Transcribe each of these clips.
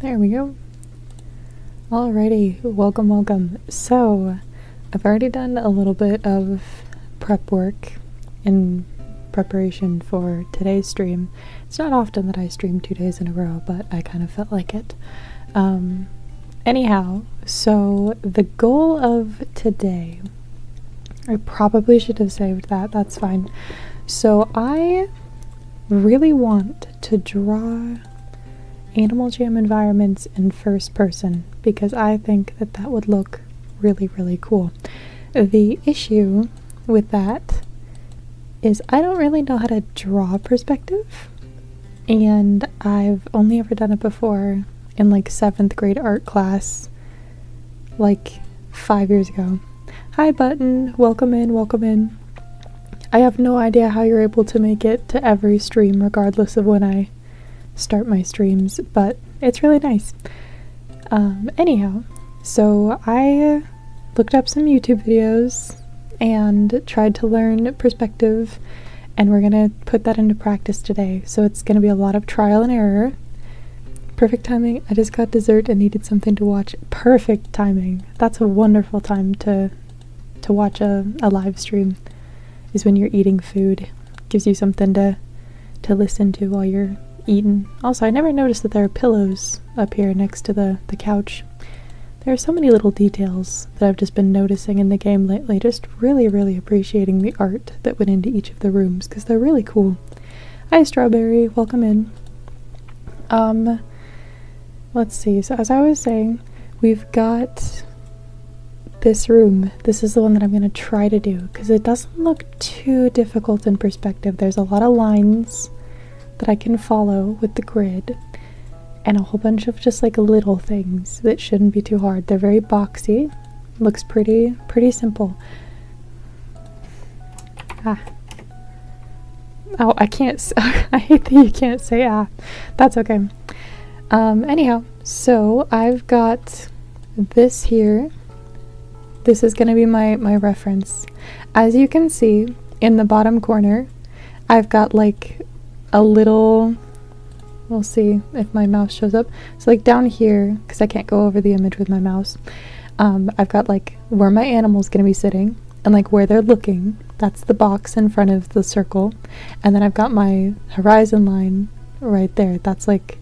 There we go. Alrighty, welcome. So, I've already done a little bit of prep work in preparation for today's stream. It's not often that I stream 2 days in a row, but I kind of felt like it. Anyhow, so the goal of today, I probably should have saved that, that's fine. So I really want to draw Animal Jam environments in first person because I think that that would look really cool. The issue with that is I don't really know how to draw perspective, and I've only ever done it before in like 7th grade art class like 5 years ago. Hi Button, welcome in. I have no idea how you're able to make it to every stream regardless of when I start my streams, but it's really nice. Anyhow, so I looked up some YouTube videos and tried to learn perspective, and we're gonna put that into practice today. So it's gonna be a lot of trial and error. Perfect timing. I just got dessert and needed something to watch. Perfect timing. That's a wonderful time to watch a live stream, is when you're eating food. Gives you something to listen to while you're eating. Also, I never noticed that there are pillows up here next to the couch. There are so many little details that I've just been noticing in the game lately, just really appreciating the art that went into each of the rooms, because they're really cool. Hi Strawberry, welcome in. Let's see, so as I was saying, we've got this room. This is the one that I'm going to try to do, because it doesn't look too difficult in perspective. There's a lot of lines that I can follow with the grid, and a whole bunch of just like little things that shouldn't be too hard. They're very boxy. Looks pretty simple. Oh, I can't I hate that you can't say That's okay. Anyhow, so I've got this here. This is gonna be my reference. As you can see in the bottom corner, I've got like a little, we'll see if my mouse shows up. So like down here, because I can't go over the image with my mouse, I've got like where my animal's gonna be sitting and like where they're looking. That's the box in front of the circle. And then I've got my horizon line right there. That's like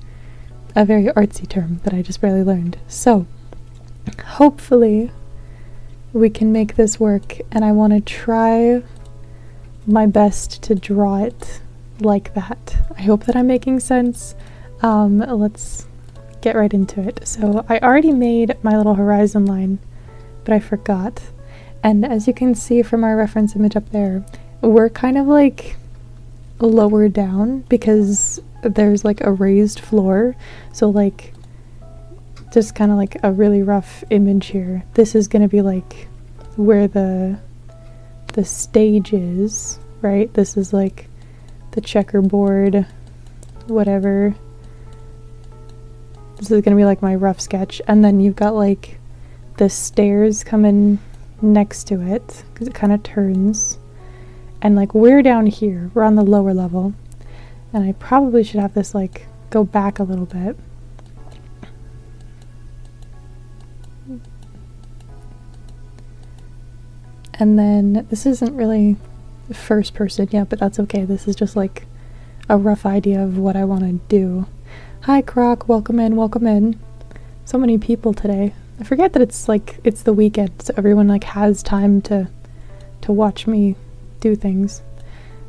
a very artsy term that I just barely learned. So hopefully we can make this work, and I want to try my best to draw it like that. I hope that I'm making sense. Let's get right into it. So I already made my little horizon line, but I forgot. And as you can see from our reference image up there, we're kind of like lower down because there's like a raised floor. So like just kind of like a really rough image here. This is going to be like where the stage is, right? This is like the checkerboard, whatever. This is going to be like my rough sketch. And then you've got like the stairs coming next to it because it kind of turns. And like we're down here, we're on the lower level. And I probably should have this like go back a little bit. And then this isn't really first person yet, but that's okay. This is just like a rough idea of what I want to do. Hi Croc, welcome in. So many people today. I forget that it's the weekend, so everyone like has time to watch me do things.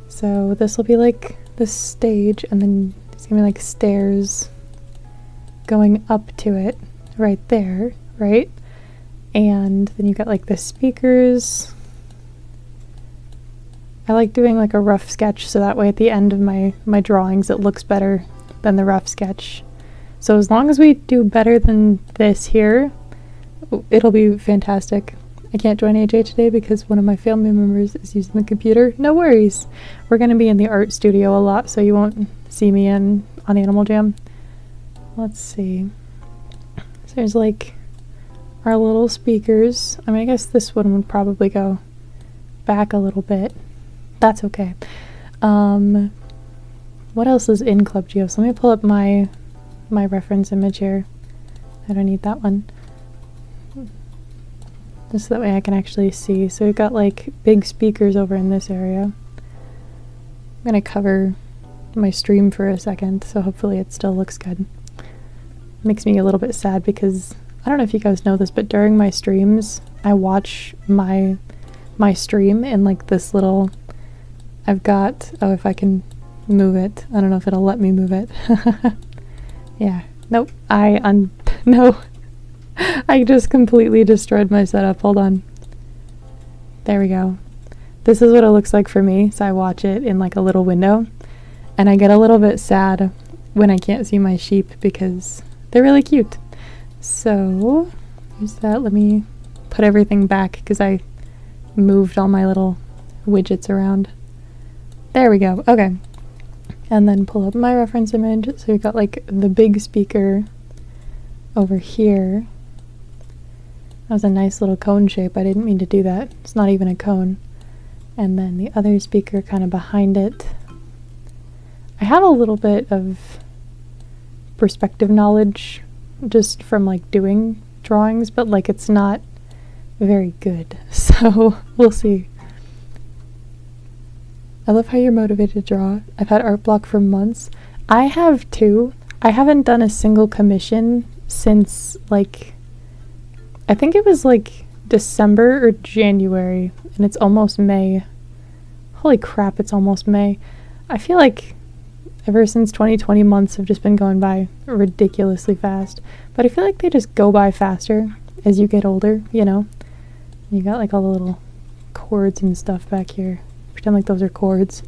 So this will be like the stage, and then there's gonna be like stairs going up to it right there, right? And then you got like the speakers. I like doing like a rough sketch so that way at the end of my drawings it looks better than the rough sketch. So as long as we do better than this here, it'll be fantastic. I can't join AJ today because one of my family members is using the computer. No worries. We're going to be in the art studio a lot, so you won't see me on Animal Jam. Let's see. So there's like our little speakers. I mean, I guess this one would probably go back a little bit. That's okay. What else is in Club Geoz? Let me pull up my reference image here. I don't need that one. Just so that way I can actually see. So we've got like big speakers over in this area. I'm gonna cover my stream for a second, so hopefully it still looks good. Makes me a little bit sad because I don't know if you guys know this, but during my streams I watch my stream in like this little, I've got, oh, if I can move it, I don't know if it'll let me move it. Yeah, nope, no, I just completely destroyed my setup. Hold on, there we go. This is what it looks like for me. So I watch it in like a little window, and I get a little bit sad when I can't see my sheep because they're really cute. So here's that. Let me put everything back because I moved all my little widgets around. There we go. Okay. And then pull up my reference image. So we've got like the big speaker over here. That was a nice little cone shape. I didn't mean to do that. It's not even a cone. And then the other speaker kind of behind it. I have a little bit of perspective knowledge just from like doing drawings, but like it's not very good. So we'll see. I love how you're motivated to draw. I've had art block for months. I have too. I haven't done a single commission since like, I think it was like December or January, and it's almost May. Holy crap, it's almost May. I feel like ever since 2020 months have just been going by ridiculously fast, but I feel like they just go by faster as you get older, you know? You got like all the little chords and stuff back here. Pretend like those are chords.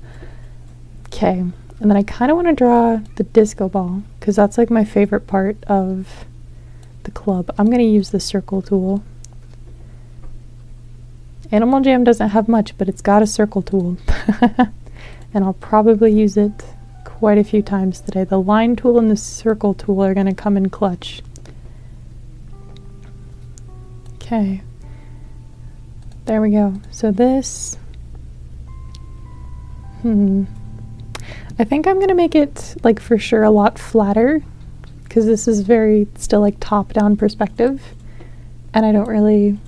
Okay, and then I kind of want to draw the disco ball because that's like my favorite part of the club. I'm going to use the circle tool. Animal Jam doesn't have much, but it's got a circle tool. And I'll probably use it quite a few times today. The line tool and the circle tool are going to come in clutch. Okay. There we go. So this... I think I'm going to make it, like, for sure a lot flatter, because this is very still, like, top-down perspective, and I don't really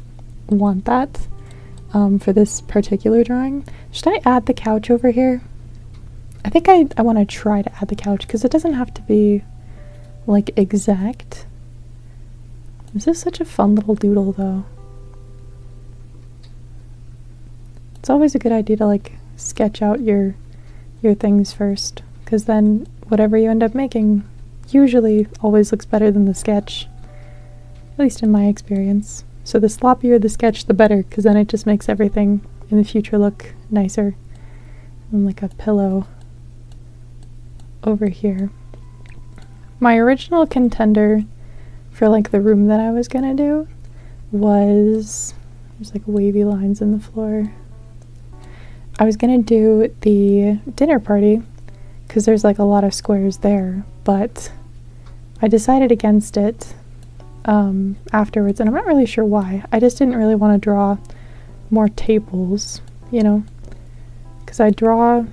want that for this particular drawing. Should I add the couch over here? I think I want to try to add the couch, because it doesn't have to be, like, exact. This is such a fun little doodle, though. It's always a good idea to, like, sketch out your things first, because then whatever you end up making usually always looks better than the sketch, at least in my experience. So the sloppier the sketch, the better, because then it just makes everything in the future look nicer. And like a pillow over here. My original contender for like the room that I was gonna do was, there's like wavy lines in the floor. I was gonna do the dinner party because there's like a lot of squares there, but I decided against it afterwards, and I'm not really sure why. I just didn't really want to draw more tables, you know, because I draw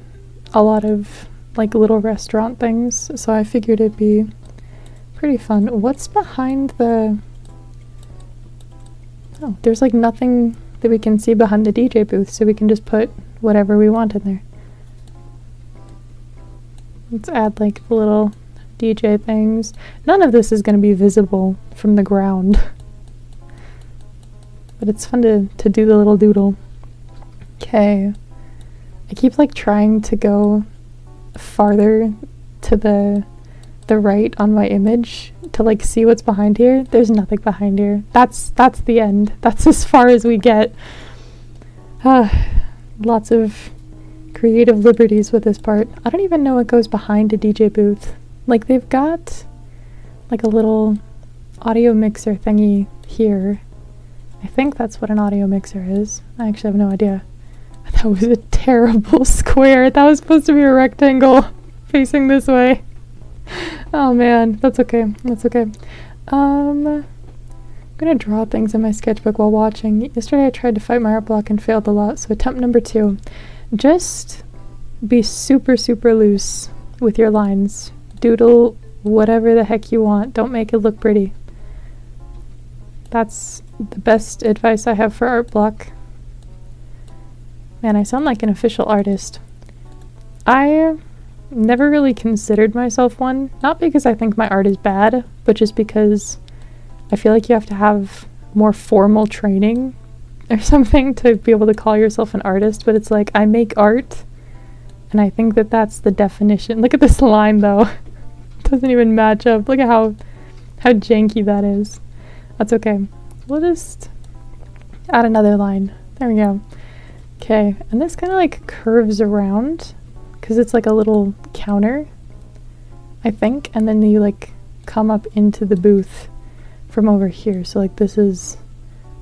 a lot of like little restaurant things, so I figured it'd be pretty fun. What's behind the... Oh, there's like nothing that we can see behind the DJ booth, so we can just put whatever we want in there. Let's add like the little DJ things. None of this is going to be visible from the ground, but it's fun to do the little doodle. Okay, I keep like trying to go farther to the right on my image to like see what's behind here. There's nothing behind here. That's the end. That's as far as we get. Lots of creative liberties with this part. I don't even know what goes behind a DJ booth. Like they've got like a little audio mixer thingy here. I think that's what an audio mixer is. I actually have no idea. That was a terrible square. That was supposed to be a rectangle facing this way. Oh man, that's okay. That's okay. I'm gonna draw things in my sketchbook while watching. Yesterday I tried to fight my art block and failed a lot, so attempt number 2. Just be super, super loose with your lines. Doodle whatever the heck you want. Don't make it look pretty. That's the best advice I have for art block. Man, I sound like an official artist. I never really considered myself one, not because I think my art is bad, but just because I feel like you have to have more formal training or something to be able to call yourself an artist, but it's like, I make art, and I think that that's the definition. Look at this line, though. It doesn't even match up. Look at how janky that is. That's okay. We'll just add another line. There we go. Okay, and this kind of like curves around because it's like a little counter, I think, and then you like come up into the booth from over here. So like this is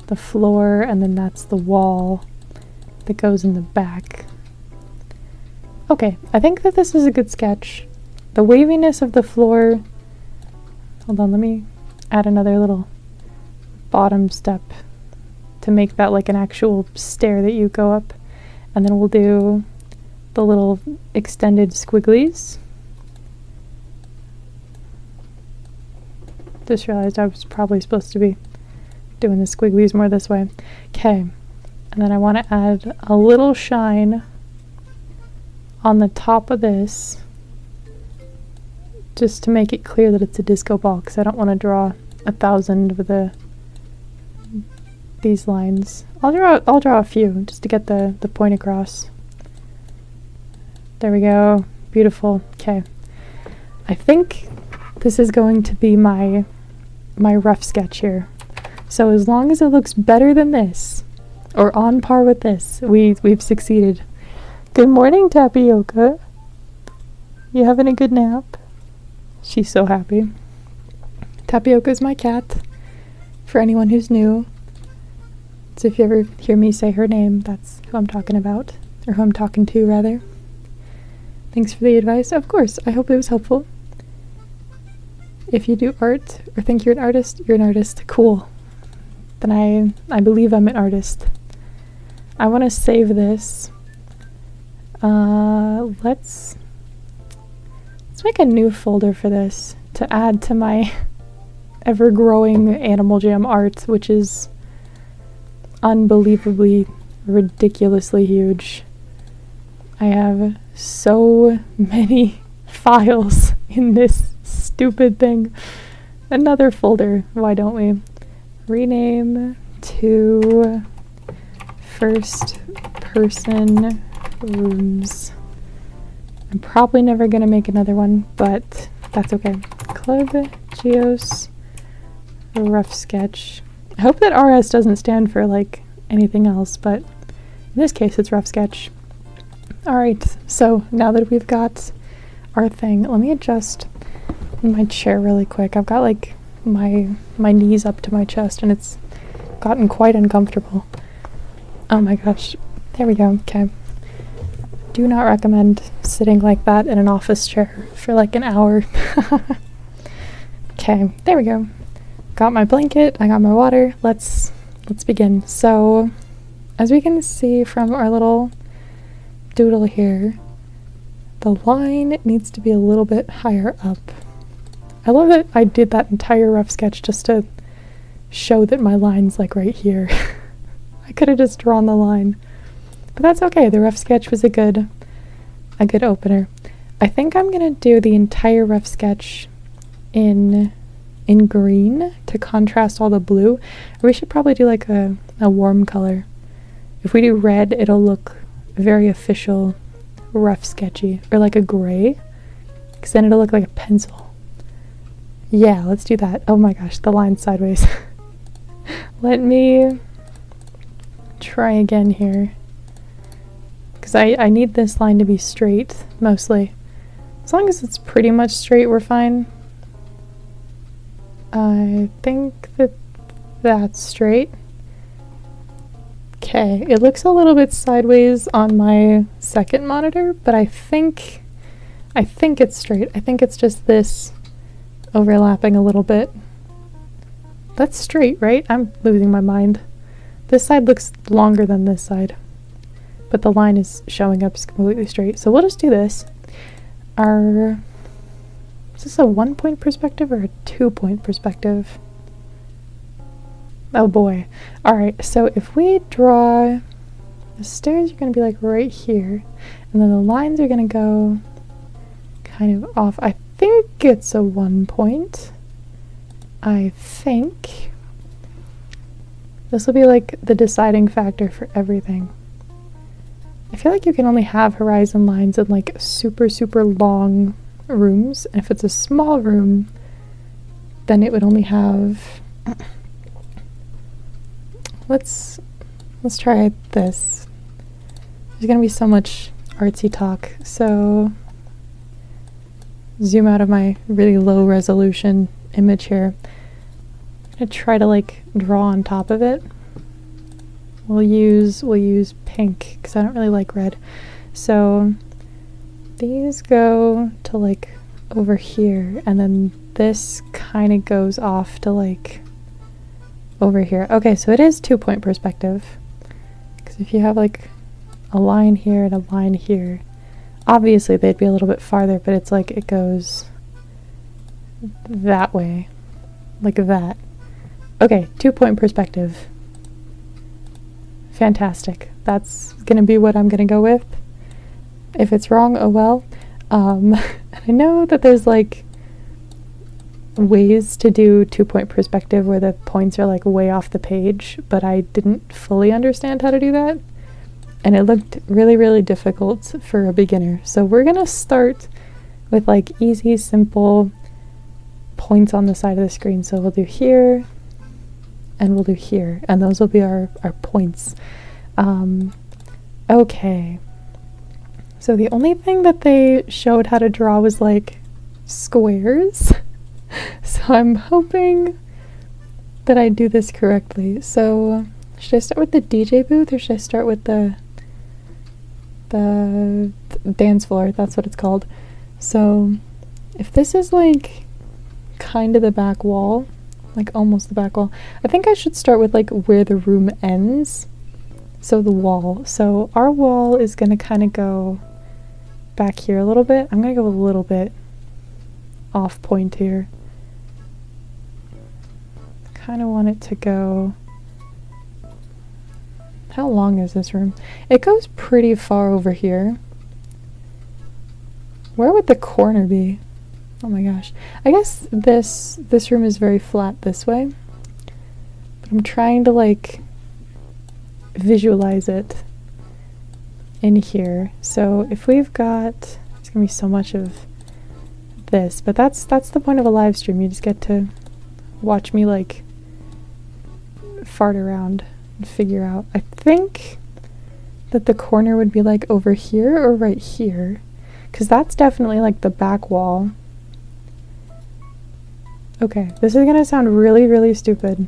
the floor, and then that's the wall that goes in the back. Okay, I think that this is a good sketch. The waviness of the floor, hold on, let me add another little bottom step to make that like an actual stair that you go up, and then we'll do the little extended squigglies. Just realized I was probably supposed to be doing the squigglies more this way. Okay, and then I want to add a little shine on the top of this just to make it clear that it's a disco ball, because I don't want to draw 1,000 of these lines. I'll draw a few just to get the point across. There we go. Beautiful. Okay. I think this is going to be my rough sketch here. So as long as it looks better than this, or on par with this, we've succeeded. Good morning, Tapioca. You having a good nap? She's so happy. Tapioca's my cat, for anyone who's new. So if you ever hear me say her name, that's who I'm talking about, or who I'm talking to, rather. Thanks for the advice. Of course, I hope it was helpful. If you do art, or think you're an artist, you're an artist. Cool. Then I believe I'm an artist. I want to save this. Let's make a new folder for this to add to my ever-growing Animal Jam art, which is unbelievably, ridiculously huge. I have so many files in this stupid thing. Another folder, why don't we? Rename to first person rooms. I'm probably never gonna make another one, but that's okay. Club Geoz rough sketch. I hope that RS doesn't stand for like anything else, but in this case it's rough sketch. Alright, so now that we've got our thing, let me adjust my chair really quick. I've got like my knees up to my chest and it's gotten quite uncomfortable. Oh my gosh. There we go. Okay. Do not recommend sitting like that in an office chair for like an hour. Okay, there we go. Got my blanket, I got my water. Let's begin. So, as we can see from our little doodle here, the line needs to be a little bit higher up. I love that I did that entire rough sketch just to show that my line's like right here. I could have just drawn the line. But that's okay, the rough sketch was a good opener. I think I'm gonna do the entire rough sketch in green to contrast all the blue. Or we should probably do like a warm color. If we do red, it'll look very official, rough sketchy. Or like a gray, because then it'll look like a pencil. Yeah, let's do that. Oh my gosh, the line's sideways. Let me try again here. Because I need this line to be straight, mostly. As long as it's pretty much straight, we're fine. I think that that's straight. Okay, it looks a little bit sideways on my second monitor, but I think it's straight. I think it's just this overlapping a little bit. That's straight, right? I'm losing my mind. This side looks longer than this side, but the line is showing up completely straight. So we'll just do this. Is this a 1-point perspective or a 2-point perspective? Oh boy. Alright, so if we draw, the stairs are going to be like right here, and then the lines are going to go kind of off. I think it's a 1 point. I think this will be like the deciding factor for everything. I feel like you can only have horizon lines in like super, super long rooms, and if it's a small room, then it would only have... Let's try this. There's gonna be so much artsy talk, so zoom out of my really low resolution image here. I'm gonna try to like draw on top of it. We'll use pink because I don't really like red. So these go to like over here, and then this kind of goes off to like over here. Okay, so it is 2-point perspective, because if you have like a line here and a line here, obviously they'd be a little bit farther, but it's like it goes that way, like that. Okay, 2-point perspective. Fantastic. That's gonna be what I'm gonna go with. If it's wrong, oh well. And I know that there's like ways to do 2-point perspective where the points are like way off the page, but I didn't fully understand how to do that, and it looked really, really difficult for a beginner. So we're gonna start with like easy, simple points on the side of the screen. So we'll do here and we'll do here, and those will be our points. Okay, so the only thing that they showed how to draw was like squares. So I'm hoping that I do this correctly. So should I start with the DJ booth, or should I start with the dance floor? That's what it's called. So if this is like kind of the back wall, like almost the back wall, I think I should start with like where the room ends. So the wall. So our wall is gonna kind of go back here a little bit. I'm gonna go a little bit off point here. Kind of want it to go... How long is this room? It goes pretty far over here. Where would the corner be? Oh my gosh. I guess this room is very flat this way. But I'm trying to like visualize it in here. So if we've got... There's gonna be so much of this, but that's the point of a live stream. You just get to watch me like fart around and figure out. I think that the corner would be like over here or right here, because that's definitely like the back wall. Okay, this is gonna sound really, really stupid.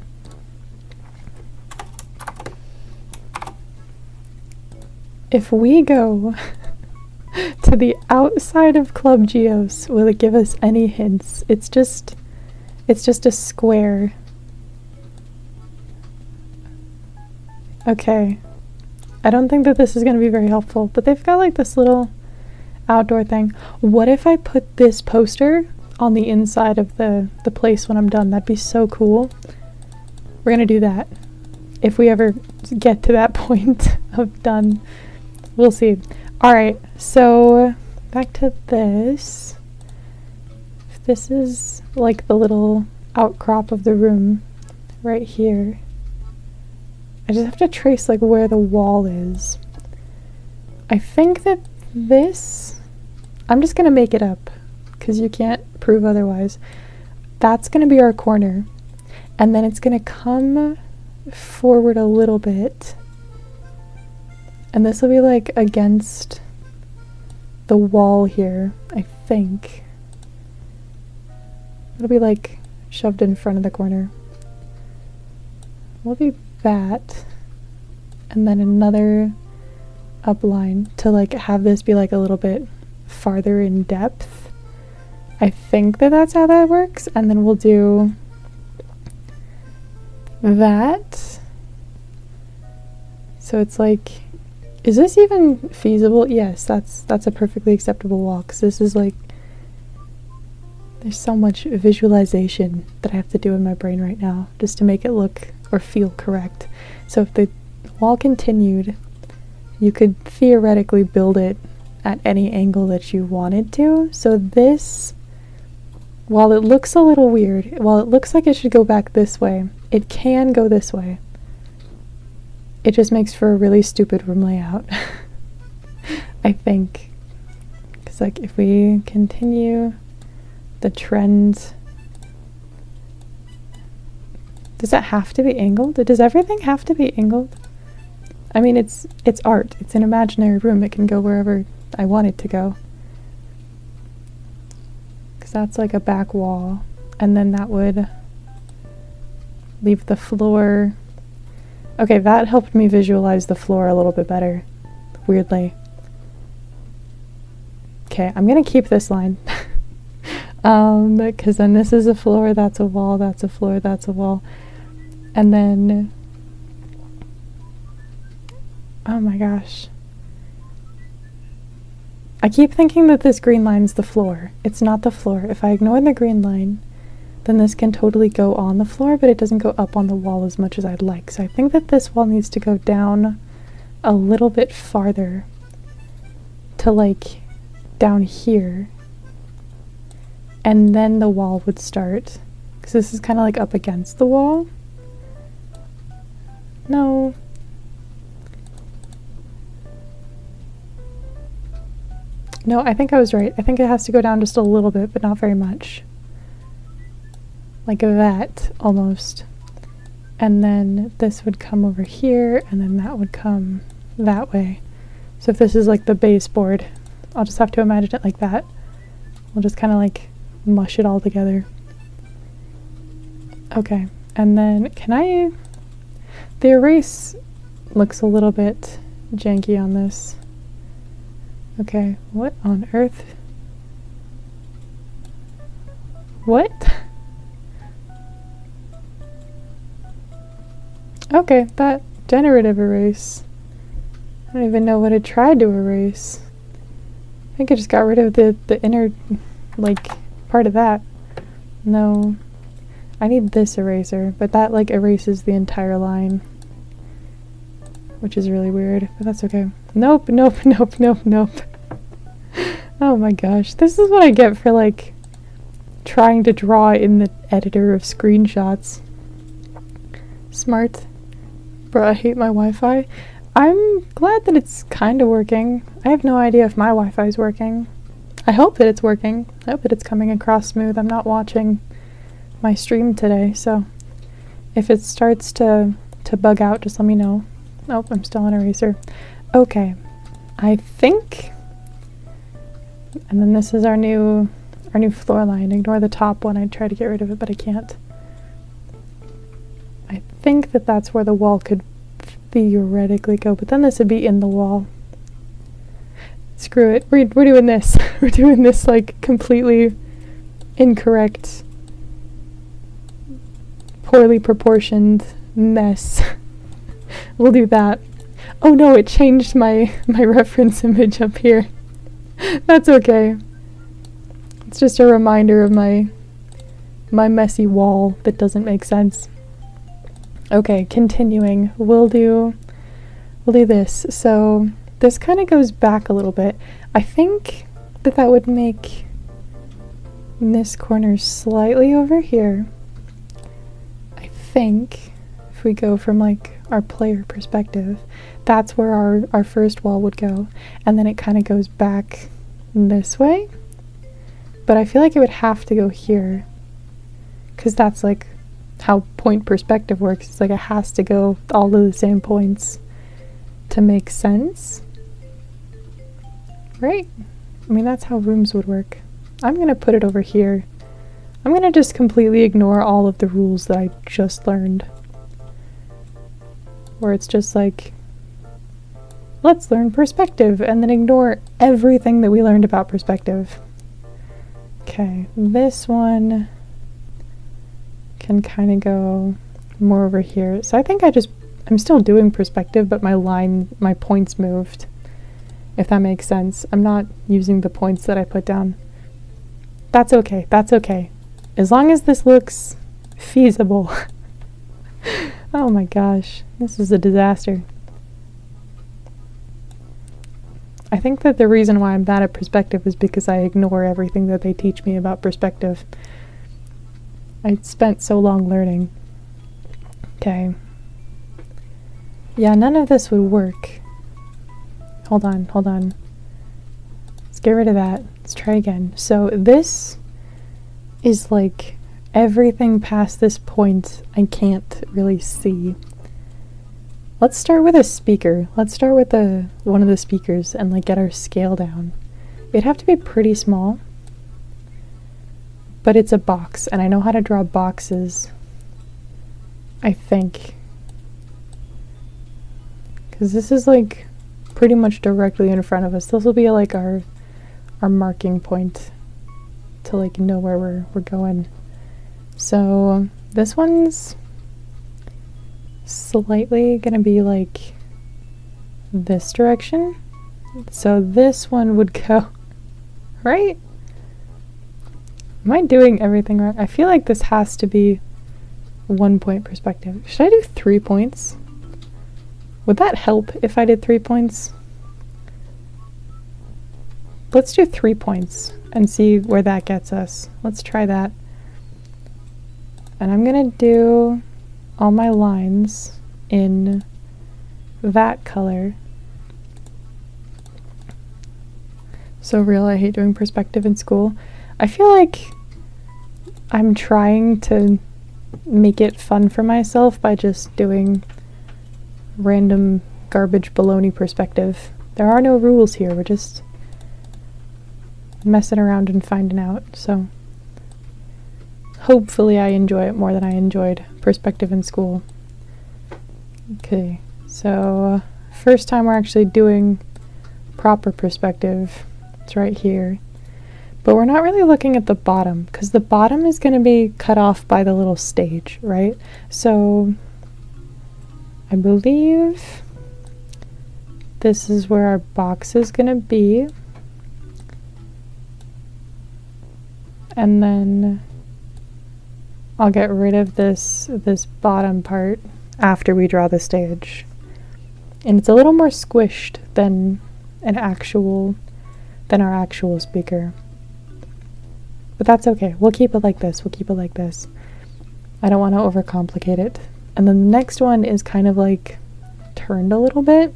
If we go to the outside of Club Geoz, will it give us any hints? It's just a square. Okay. I don't think that this is going to be very helpful, but they've got like this little outdoor thing. What if I put this poster on the inside of the place when I'm done? That'd be so cool. We're going to do that. If we ever get to that point of done, we'll see. Alright, so back to this. If this is like the little outcrop of the room right here, I just have to trace like where the wall is. I think that this, I'm just gonna make it up because you can't prove otherwise. That's gonna be our corner, and then it's gonna come forward a little bit, and this will be like against the wall here, I think. It'll be like shoved in front of the corner. We'll do that, and then another upline to like have this be like a little bit farther in depth. I think that that's how that works, and then we'll do that. So it's like, is this even feasible? Yes, that's a perfectly acceptable wall, because this is like, there's so much visualization that I have to do in my brain right now just to make it look or feel correct. So if the wall continued, you could theoretically build it at any angle that you wanted to. So this, while it looks a little weird, while it looks like it should go back this way, it can go this way. It just makes for a really stupid room layout, I think. Because like if we continue the trend, does that have to be angled? Does everything have to be angled? I mean, it's art. It's an imaginary room. It can go wherever I want it to go. Because that's like a back wall. And then that would leave the floor. Okay, that helped me visualize the floor a little bit better, weirdly. Okay, I'm gonna keep this line. Because then this is a floor, that's a wall, that's a floor, that's a wall. And then, oh my gosh. I keep thinking that this green line's the floor. It's not the floor. If I ignore the green line, then this can totally go on the floor, but it doesn't go up on the wall as much as I'd like. So I think that this wall needs to go down a little bit farther to like down here. And then the wall would start. Because this is kind of like up against the wall. No. No, I think I was right. I think it has to go down just a little bit, but not very much. Like that, almost. And then this would come over here, and then that would come that way. So if this is like the baseboard, I'll just have to imagine it like that. We'll just kind of like mush it all together. Okay, and then the erase looks a little bit janky on this. Okay, what on earth? What? Okay, that generative erase. I don't even know what it tried to erase. I think I just got rid of the inner, like, part of that. No. I need this eraser, but that, like, erases the entire line. Which is really weird, but that's okay. Nope, nope, nope, nope, nope. Oh my gosh. This is what I get for, like, trying to draw in the editor of screenshots. Smart. Bro, I hate my Wi-Fi. I'm glad that it's kind of working. I have no idea if my Wi-Fi is working. I hope that it's working. I hope that it's coming across smooth. I'm not watching my stream today, so if it starts to bug out, just let me know. Nope, I'm still on eraser. Okay, I think, and then this is our new floor line. Ignore the top one. I tried to get rid of it, but I can't. I think that that's where the wall could theoretically go, but then this would be in the wall. Screw it. We're doing this. We're doing this like completely incorrect, poorly proportioned mess. We'll do that. Oh no, it changed my reference image up here. That's okay. It's just a reminder of my messy wall that doesn't make sense. Okay, continuing. We'll do this. So this kind of goes back a little bit. I think that would make this corner slightly over here. I think if we go from like our player perspective, that's where our first wall would go. And then it kind of goes back this way. But I feel like it would have to go here, because that's like how point perspective works. It's like it has to go all to the same points to make sense. Right? I mean, that's how rooms would work. I'm gonna put it over here. I'm gonna just completely ignore all of the rules that I just learned. Where it's just like, let's learn perspective and then ignore everything that we learned about perspective. Okay, this one can kind of go more over here. So I think I'm still doing perspective, but my points moved, if that makes sense. I'm not using the points that I put down. That's okay, that's okay. As long as this looks feasible. Oh my gosh, this is a disaster. I think that the reason why I'm bad at perspective is because I ignore everything that they teach me about perspective. I spent so long learning. Okay. Yeah, none of this would work. Hold on, hold on. Let's get rid of that. Let's try again. So this is like everything past this point I can't really see. Let's start with a speaker. Let's start with one of the speakers and like get our scale down. It'd have to be pretty small, but it's a box and I know how to draw boxes, I think. Because this is like pretty much directly in front of us. This will be like our marking point to like know where we're going. So this one's slightly gonna be like this direction. So this one would go right. Am I doing everything right? I feel like this has to be 1 point perspective. Should I do 3 points? Would that help if I did 3 points? Let's do 3 points and see where that gets us. Let's try that. And I'm gonna do all my lines in that color. So real, I hate doing perspective in school. I feel like I'm trying to make it fun for myself by just doing random garbage baloney perspective. There are no rules here, we're just messing around and finding out, so hopefully I enjoy it more than I enjoyed perspective in school. Okay, so first time we're actually doing proper perspective. It's right here. But we're not really looking at the bottom, because the bottom is going to be cut off by the little stage, right? So I believe this is where our box is going to be. And then I'll get rid of this bottom part after we draw the stage. And it's a little more squished than our actual speaker. But that's okay. We'll keep it like this. We'll keep it like this. I don't want to overcomplicate it. And then the next one is kind of like turned a little bit.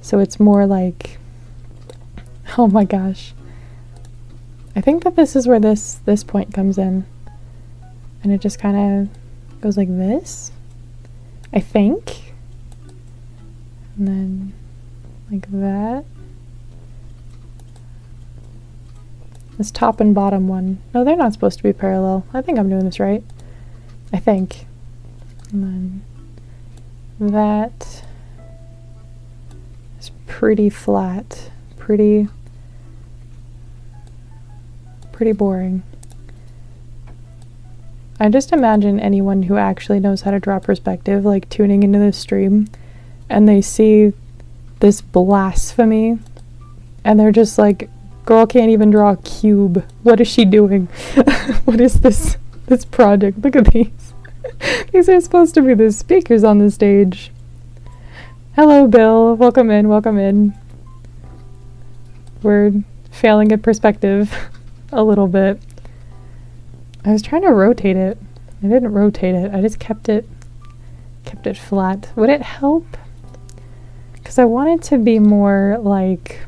So it's more like, oh my gosh. I think that this is where this point comes in. And it just kind of goes like this, I think. And then like that. This top and bottom one. No, they're not supposed to be parallel. I think I'm doing this right. I think. And then that is pretty flat. Pretty boring. I just imagine anyone who actually knows how to draw perspective, like tuning into this stream, and they see this blasphemy, and they're just like, girl can't even draw a cube. What is she doing? What is this project? Look at these. These are supposed to be the speakers on the stage. Hello, Bill. Welcome in, welcome in. We're failing at perspective a little bit. I was trying to rotate it. I didn't rotate it. I just kept it flat. Would it help? Because I want it to be more like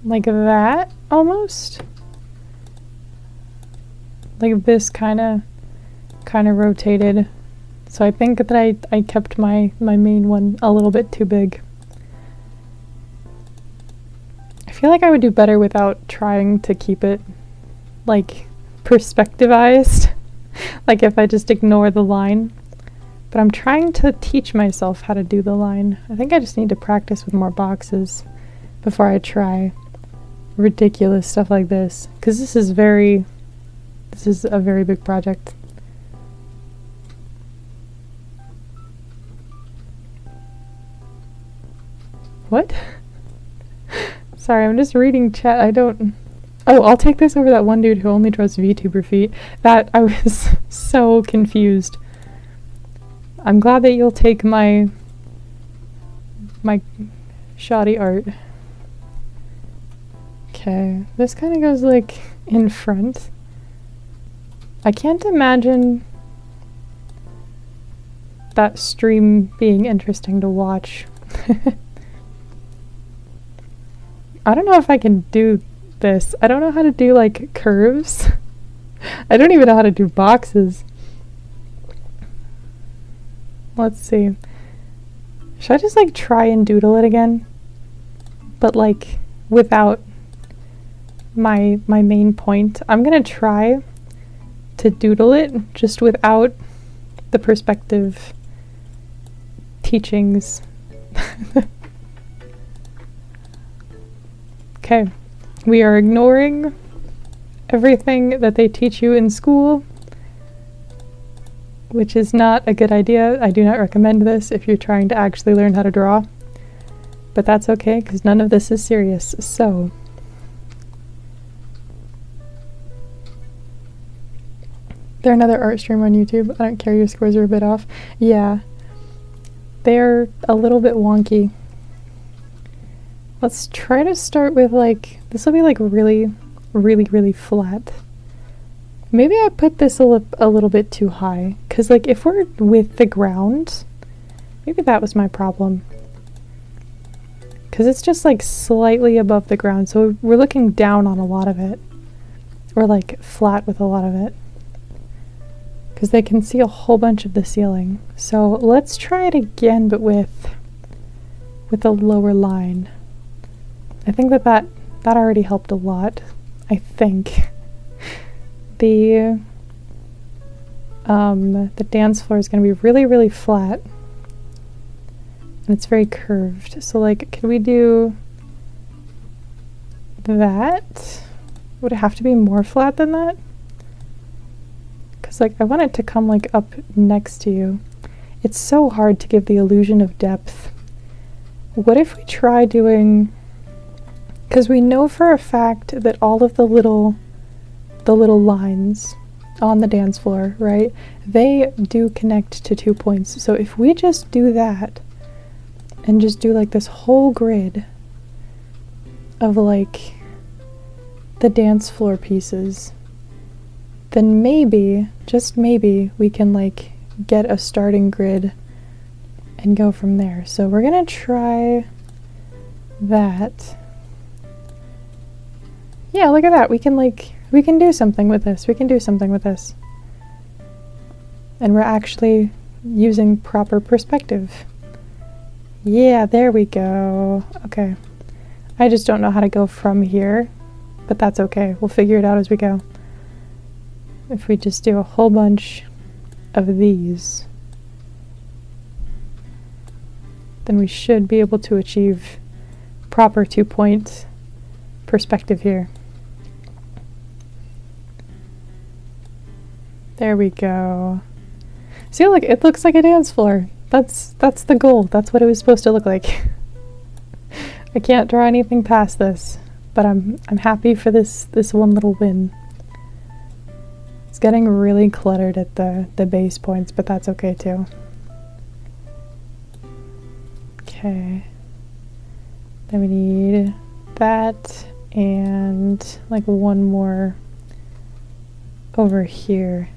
that almost. Like this kind of rotated. So I think that I kept my main one a little bit too big. I feel like I would do better without trying to keep it like perspectivized. Like if I just ignore the line. But I'm trying to teach myself how to do the line. I think I just need to practice with more boxes before I try ridiculous stuff like this. Because this is a very big project. What? Sorry, I'm just reading chat. I don't... Oh, I'll take this over that one dude who only draws VTuber feet. That, I was so confused. I'm glad that you'll take my shoddy art. Okay, this kind of goes like in front. I can't imagine that stream being interesting to watch. I don't know if I can do this. I don't know how to do like curves. I don't even know how to do boxes. Let's see. Should I just like try and doodle it again? But like without my main point. I'm gonna try to doodle it just without the perspective teachings. Okay, we are ignoring everything that they teach you in school, which is not a good idea. I do not recommend this if you're trying to actually learn how to draw, but that's okay because none of this is serious. So they're another art streamer on YouTube. I don't care, your scores are a bit off. Yeah, they're a little bit wonky. Let's try to start with like, this will be like really, really, really flat. Maybe I put this a little bit too high, because like if we're with the ground, maybe that was my problem. Because it's just like slightly above the ground, so we're looking down on a lot of it. Or like flat with a lot of it. Because they can see a whole bunch of the ceiling. So let's try it again, but with a lower line. I think that already helped a lot, I think. The dance floor is going to be really, really flat. And it's very curved. So like, could we do that? Would it have to be more flat than that? Because like, I want it to come like up next to you. It's so hard to give the illusion of depth. What if we try doing... Because we know for a fact that all of the little lines on the dance floor, right, they do connect to 2 points. So if we just do that and just do like this whole grid of like the dance floor pieces, then maybe, just maybe, we can like get a starting grid and go from there. So we're gonna try that. Yeah, look at that. We can do something with this. We can do something with this. And we're actually using proper perspective. Yeah, there we go. Okay. I just don't know how to go from here, but that's okay. We'll figure it out as we go. If we just do a whole bunch of these, then we should be able to achieve proper 2-point perspective here. There we go. See, look, it looks like a dance floor. That's the goal. That's what it was supposed to look like. I can't draw anything past this, but I'm happy for this one little win. It's getting really cluttered at the base points, but that's okay too. Okay. Then we need that and like one more over here.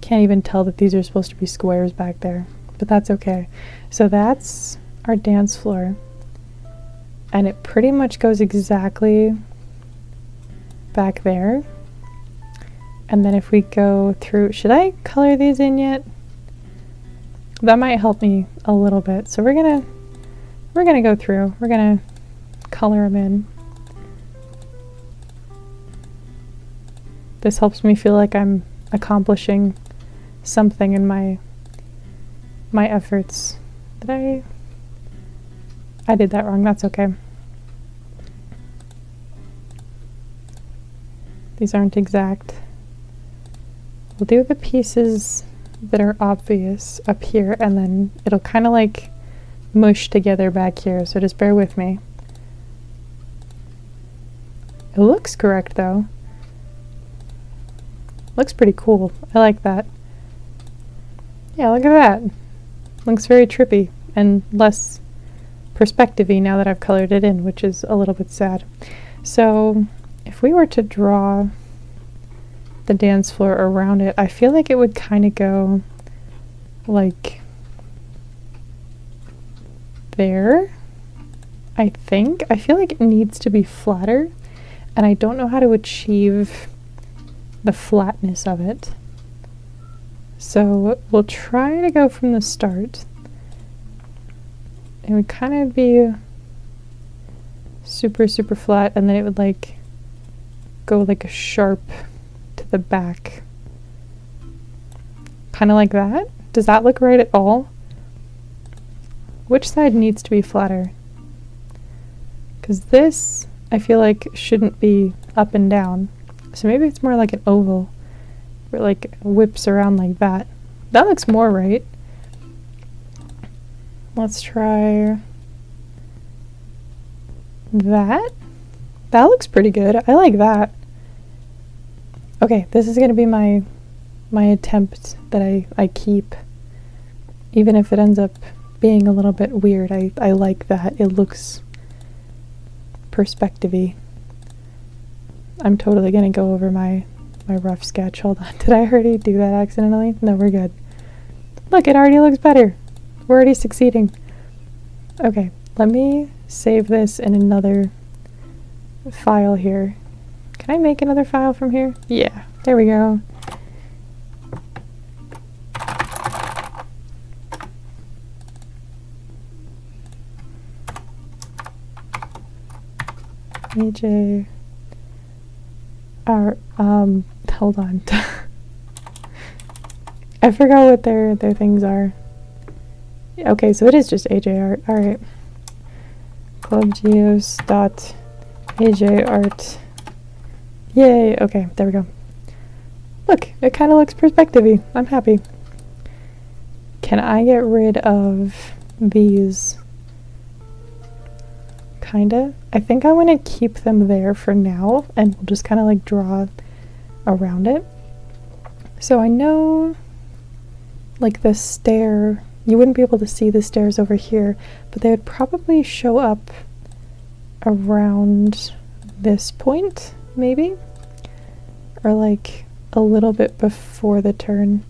Can't even tell that these are supposed to be squares back there, but that's okay. So that's our dance floor, and it pretty much goes exactly back there. And then if we go through, should I color these in yet? That might help me a little bit. So we're gonna go through. We're gonna color them in. This helps me feel like I'm accomplishing something in my efforts. I did that wrong. That's okay. These aren't exact. We'll do the pieces that are obvious up here, and then it'll kind of like mush together back here, so just bear with me. It looks correct though. Looks pretty cool. I like that. Yeah, look at that. Looks very trippy and less perspective-y now that I've colored it in, which is a little bit sad. So if we were to draw the dance floor around it, I feel like it would kind of go like there, I think. I feel like it needs to be flatter, and I don't know how to achieve the flatness of it. So we'll try to go from the start. It would kind of be super, super flat, and then it would like go like a sharp to the back. Kind of like that. Does that look right at all? Which side needs to be flatter? Because this, I feel like, shouldn't be up and down. So maybe it's more like an oval, where it like whips around like that. That looks more right. Let's try that. That looks pretty good. I like that. Okay, this is gonna be my attempt that I keep. Even if it ends up being a little bit weird, I like that. It looks perspective-y. I'm totally gonna go over my rough sketch. Hold on. Did I already do that accidentally? No, we're good. Look, it already looks better. We're already succeeding. Okay, let me save this in another file here. Can I make another file from here? Yeah, there we go. AJ art, hold on. I forgot what their things are. Okay, so it is just AJ art. Alright. Clubgeoz dot AJ art. Yay! Okay, there we go. Look, it kind of looks perspective-y. I'm happy. Can I get rid of these? Kinda. I think I want to keep them there for now, and we'll just kind of like draw around it. So I know like the stair, you wouldn't be able to see the stairs over here, but they would probably show up around this point, maybe? Or like a little bit before the turn.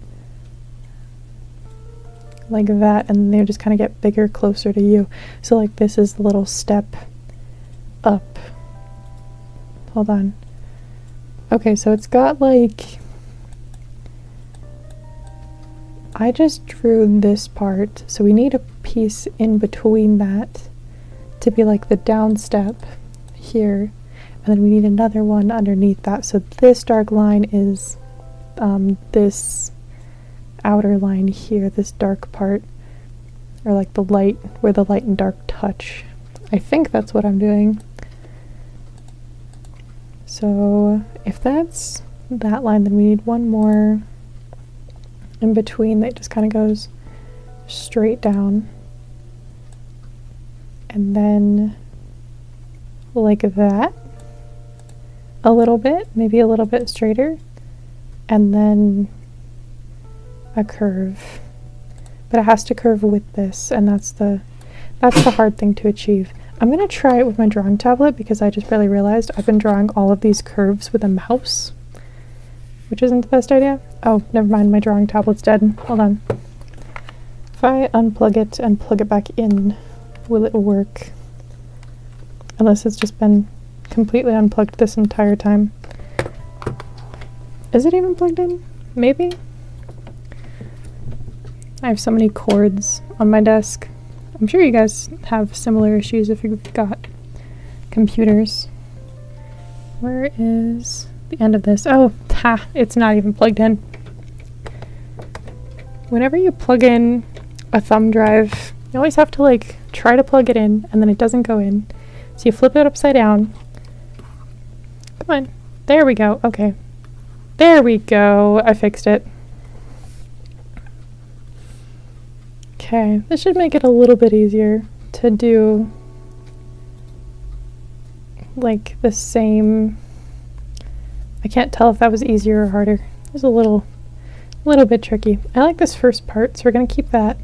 Like that, and they would just kind of get bigger closer to you. So like this is the little step up. Hold on. Okay, so it's got like, I just drew this part, so we need a piece in between that to be like the down step here, and then we need another one underneath that. So this dark line is this outer line here, this dark part, or like the light, where the light and dark touch. I think that's what I'm doing. So if that's that line, then we need one more in between that just kind of goes straight down, and then like that a little bit, maybe a little bit straighter, and then a curve. But it has to curve with this, and that's the hard thing to achieve. I'm gonna try it with my drawing tablet because I just barely realized I've been drawing all of these curves with a mouse, which isn't the best idea. Oh, never mind, my drawing tablet's dead. Hold on. If I unplug it and plug it back in, will it work? Unless it's just been completely unplugged this entire time. Is it even plugged in? Maybe? I have so many cords on my desk. I'm sure you guys have similar issues if you've got computers. Where is the end of this? Oh, it's not even plugged in. Whenever you plug in a thumb drive, you always have to like try to plug it in, and then it doesn't go in. So you flip it upside down. Come on. There we go. Okay. There we go. I fixed it. Okay, this should make it a little bit easier to do like the same. I can't tell if that was easier or harder. It was a little bit tricky. I like this first part, so we're gonna keep that.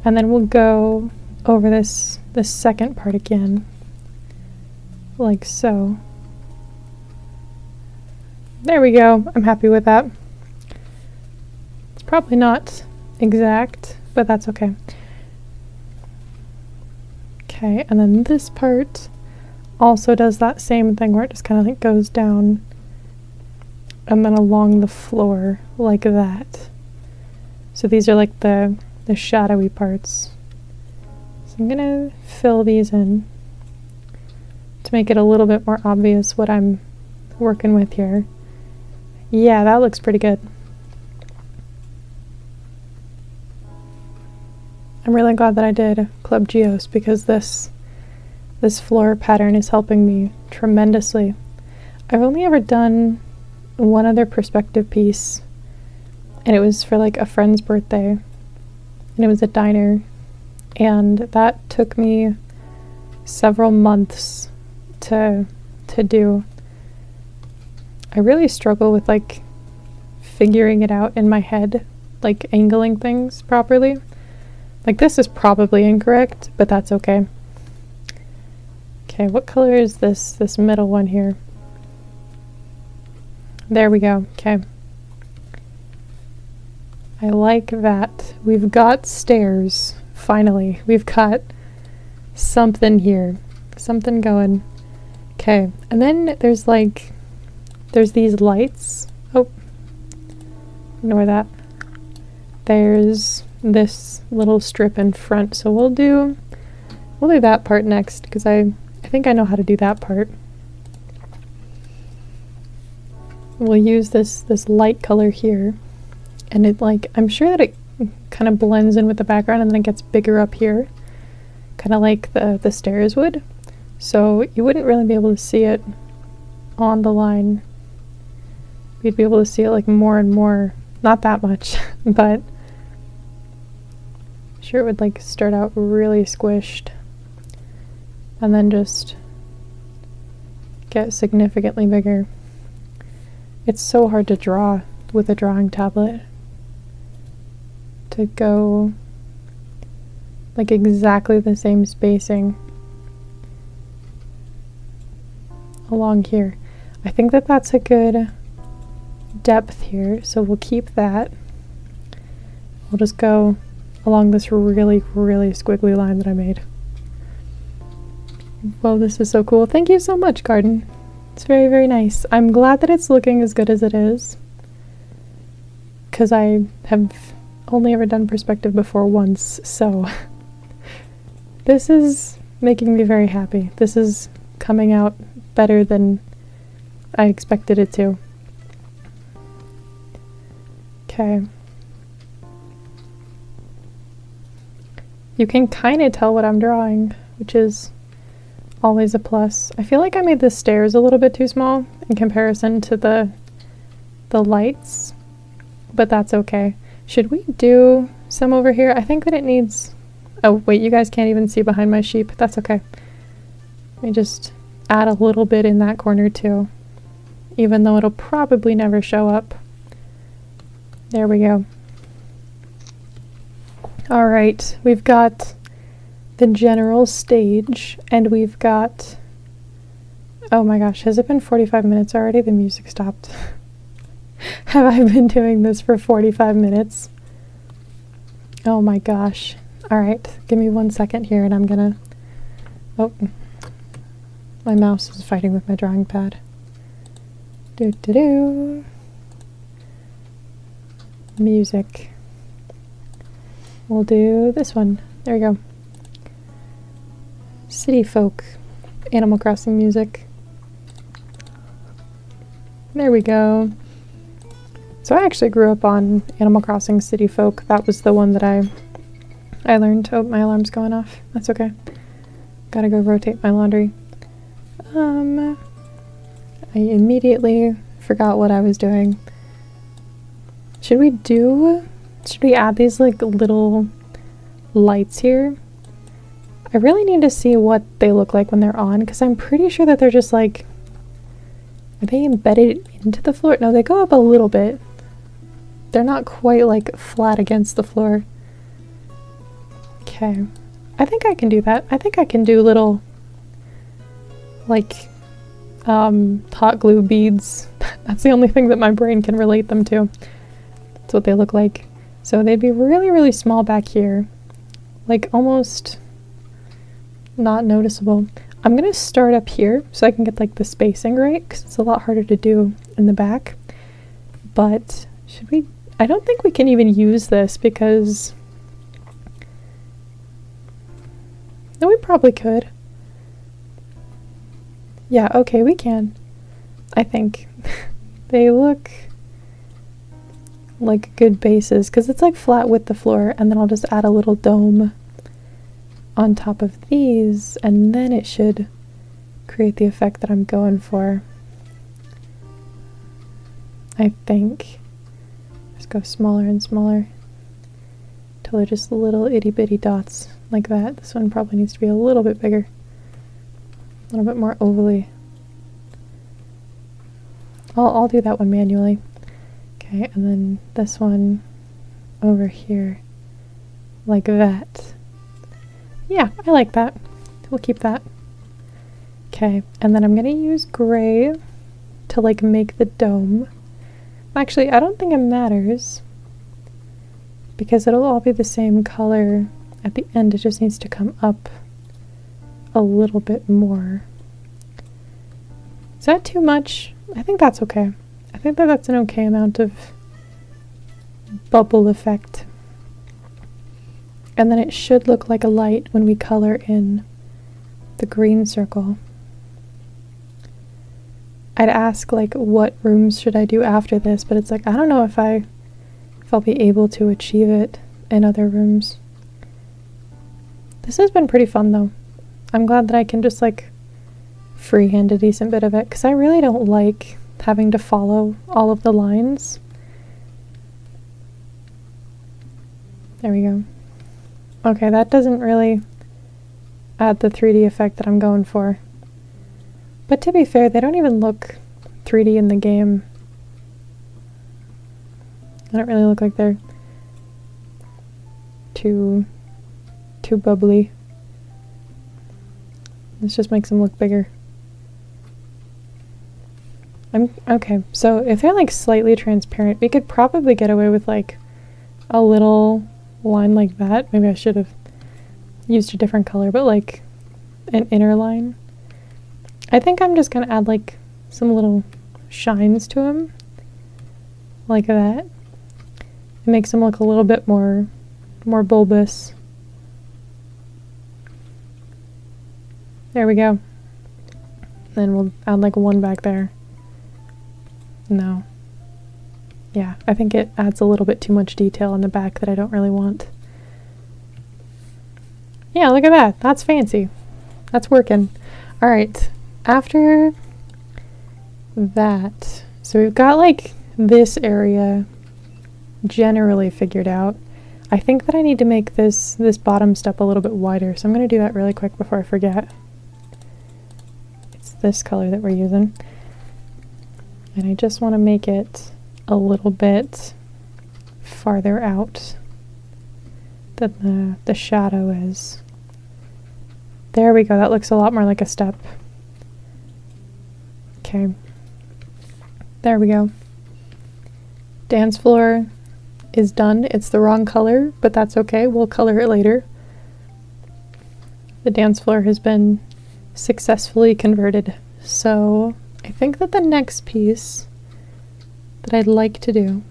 And then we'll go over this second part again, like so. There we go. I'm happy with that. It's probably not exact, but that's okay. Okay, and then this part also does that same thing where it just kind of like goes down and then along the floor like that. So these are like the shadowy parts. So I'm gonna fill these in to make it a little bit more obvious what I'm working with here. Yeah, that looks pretty good. I'm really glad that I did Club Geoz because this floor pattern is helping me tremendously. I've only ever done one other perspective piece, and it was for like a friend's birthday, and it was a diner, and that took me several months to do. I really struggle with like figuring it out in my head, like angling things properly. Like this is probably incorrect, but that's okay. Okay, what color is this middle one here? There we go. Okay. I like that. We've got stairs. Finally, we've got something here. Something going. Okay, and then there's these lights. Oh, ignore that. There's this little strip in front, so we'll do that part next because I think I know how to do that part. We'll use this light color here, and it I'm sure that it kind of blends in with the background and then it gets bigger up here, kind of like the stairs would. So you wouldn't really be able to see it on the line. You'd be able to see it like more and more, not that much, but sure it would like start out really squished and then just get significantly bigger. It's so hard to draw with a drawing tablet, to go like exactly the same spacing along here. I think that that's a good depth here, so we'll keep that. We'll just go along this really, really squiggly line that I made. Well, this is so cool. Thank you so much, Garden. It's very, very nice. I'm glad that it's looking as good as it is, because I have only ever done perspective before once, so this is making me very happy. This is coming out better than I expected it to. Okay. You can kind of tell what I'm drawing, which is always a plus. I feel like I made the stairs a little bit too small in comparison to the lights, but that's okay. Should we do some over here? I think that it needs... Oh, wait, you guys can't even see behind my sheep. That's okay. Let me just add a little bit in that corner too, even though it'll probably never show up. There we go. All right, we've got the general stage, and we've got... Oh my gosh, has it been 45 minutes already? The music stopped. Have I been doing this for 45 minutes? Oh my gosh. All right, give me 1 second here and I'm gonna... Oh, my mouse is fighting with my drawing pad. Do-do-do. Music. We'll do this one. There we go. City folk. Animal Crossing music. There we go. So I actually grew up on Animal Crossing City Folk. That was the one that I learned. Oh, my alarm's going off. That's okay. Gotta go rotate my laundry. I immediately forgot what I was doing. Should we add these like little lights here? I really need to see what they look like when they're on, because I'm pretty sure that they're just like, are they embedded into the floor? No, they go up a little bit. They're not quite like flat against the floor. Okay, I think I can do that. I think I can do little like hot glue beads. That's the only thing that my brain can relate them to. That's what they look like. So they'd be really, really small back here, like almost not noticeable. I'm gonna start up here so I can get like the spacing right, because it's a lot harder to do in the back. But should we? I don't think we can even use this because, no, we probably could. Yeah, okay, we can. I think they look like good bases because it's like flat with the floor, and then I'll just add a little dome on top of these, and then it should create the effect that I'm going for. I think. Just go smaller and smaller till they're just little itty bitty dots like that. This one probably needs to be a little bit bigger, a little bit more ovally. I'll do that one manually. Okay, and then this one over here like that. Yeah, I like that. We'll keep that. Okay, and then I'm gonna use gray to like make the dome. Actually, I don't think it matters because it'll all be the same color at the end. It just needs to come up a little bit more. Is that too much? I think that's okay. I think that that's an okay amount of bubble effect. And then it should look like a light when we color in the green circle. I'd ask like what rooms should I do after this, but it's like I don't know if I'll be able to achieve it in other rooms. This has been pretty fun though. I'm glad that I can just like freehand a decent bit of it, because I really don't like having to follow all of the lines. There we go. Okay, that doesn't really add the 3D effect that I'm going for. But to be fair, they don't even look 3D in the game. They don't really look like they're too bubbly. This just makes them look bigger. Okay, so if they're like slightly transparent, we could probably get away with like a little line like that. Maybe I should have used a different color, but like an inner line. I think I'm just gonna add like some little shines to them, like that. It makes them look a little bit more bulbous. There we go. Then we'll add like one back there. No. Yeah, I think it adds a little bit too much detail in the back that I don't really want. Yeah, look at that. That's fancy. That's working. All right. After that, so we've got like this area generally figured out. I think that I need to make this bottom step a little bit wider, so I'm going to do that really quick before I forget. It's this color that we're using. And I just want to make it a little bit farther out than the shadow is. There we go. That looks a lot more like a step. Okay. There we go. Dance floor is done. It's the wrong color, but that's okay. We'll color it later. The dance floor has been successfully converted. So I think that the next piece that I'd like to do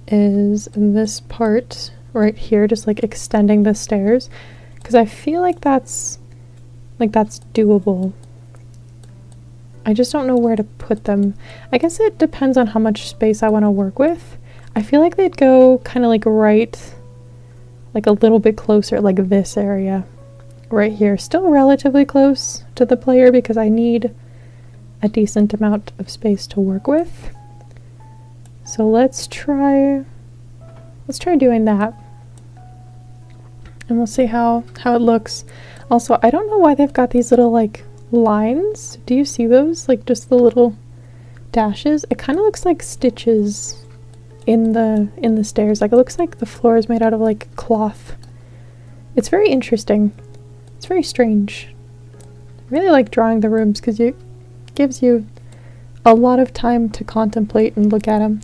is this part right here, just like extending the stairs, because I feel like that's doable. I just don't know where to put them. I guess it depends on how much space I want to work with. I feel like they'd go kind of like right, like a little bit closer, like this area right here. Still relatively close to the player because I need a decent amount of space to work with. So let's try doing that. and we'll see how it looks. Also, I don't know why they've got these little like lines. Do you see those? Like just the little dashes? It kind of looks like stitches in the stairs. Like it looks like the floor is made out of like cloth. It's very interesting. It's very strange. I really like drawing the rooms because it gives you a lot of time to contemplate and look at them.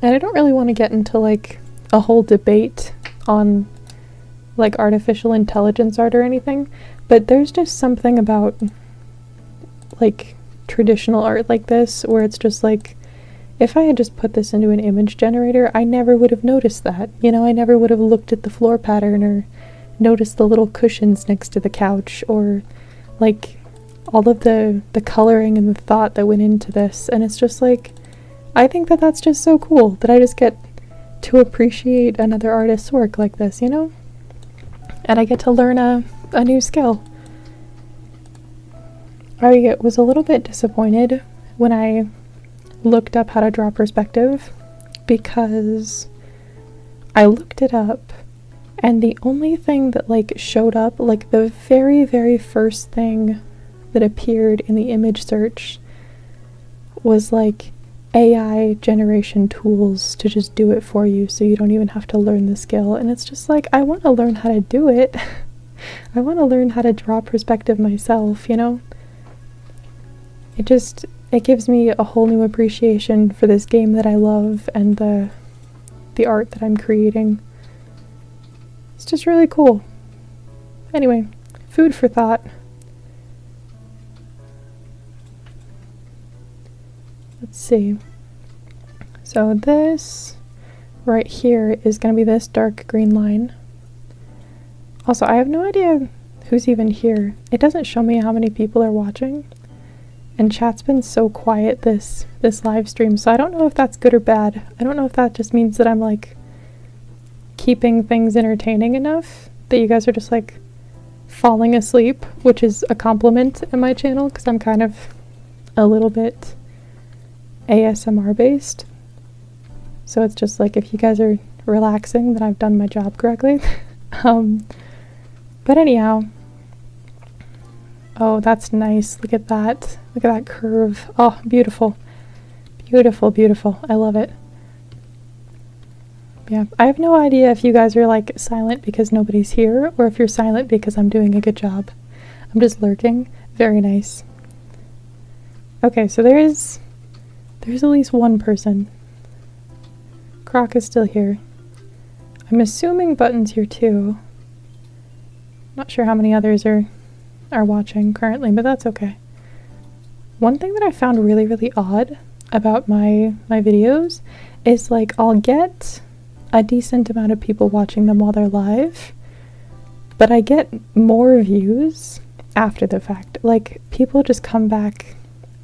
And I don't really want to get into like a whole debate on like artificial intelligence art or anything, but there's just something about like traditional art like this where it's just like, if I had just put this into an image generator, I never would have noticed that. You know, I never would have looked at the floor pattern or noticed the little cushions next to the couch or like all of the coloring and the thought that went into this. And it's just like, I think that that's just so cool that I just get to appreciate another artist's work like this, you know? And I get to learn a new skill. I was a little bit disappointed when I looked up how to draw perspective because I looked it up and the only thing that like showed up, like the very, very first thing that appeared in the image search was like AI generation tools to just do it for you so you don't even have to learn the skill. And it's just like, I want to learn how to do it. I want to learn how to draw perspective myself, you know? It gives me a whole new appreciation for this game that I love and the art that I'm creating. It's just really cool. Anyway, food for thought. Let's see. So this right here is going to be this dark green line. Also, I have no idea who's even here. It doesn't show me how many people are watching. And chat's been so quiet this live stream, so I don't know if that's good or bad. I don't know if that just means that I'm like keeping things entertaining enough that you guys are just like falling asleep, which is a compliment in my channel because I'm kind of a little bit ASMR based. So it's just like if you guys are relaxing, then I've done my job correctly. But anyhow, oh, that's nice. Look at that. Look at that curve. Oh, beautiful. Beautiful, beautiful. I love it. Yeah, I have no idea if you guys are like silent because nobody's here or if you're silent because I'm doing a good job. I'm just lurking. Very nice. Okay, so there's at least one person. Croc is still here. I'm assuming Button's here too. Not sure how many others are watching currently, but that's okay. One thing that I found really, really odd about my videos is like I'll get a decent amount of people watching them while they're live, but I get more views after the fact. Like people just come back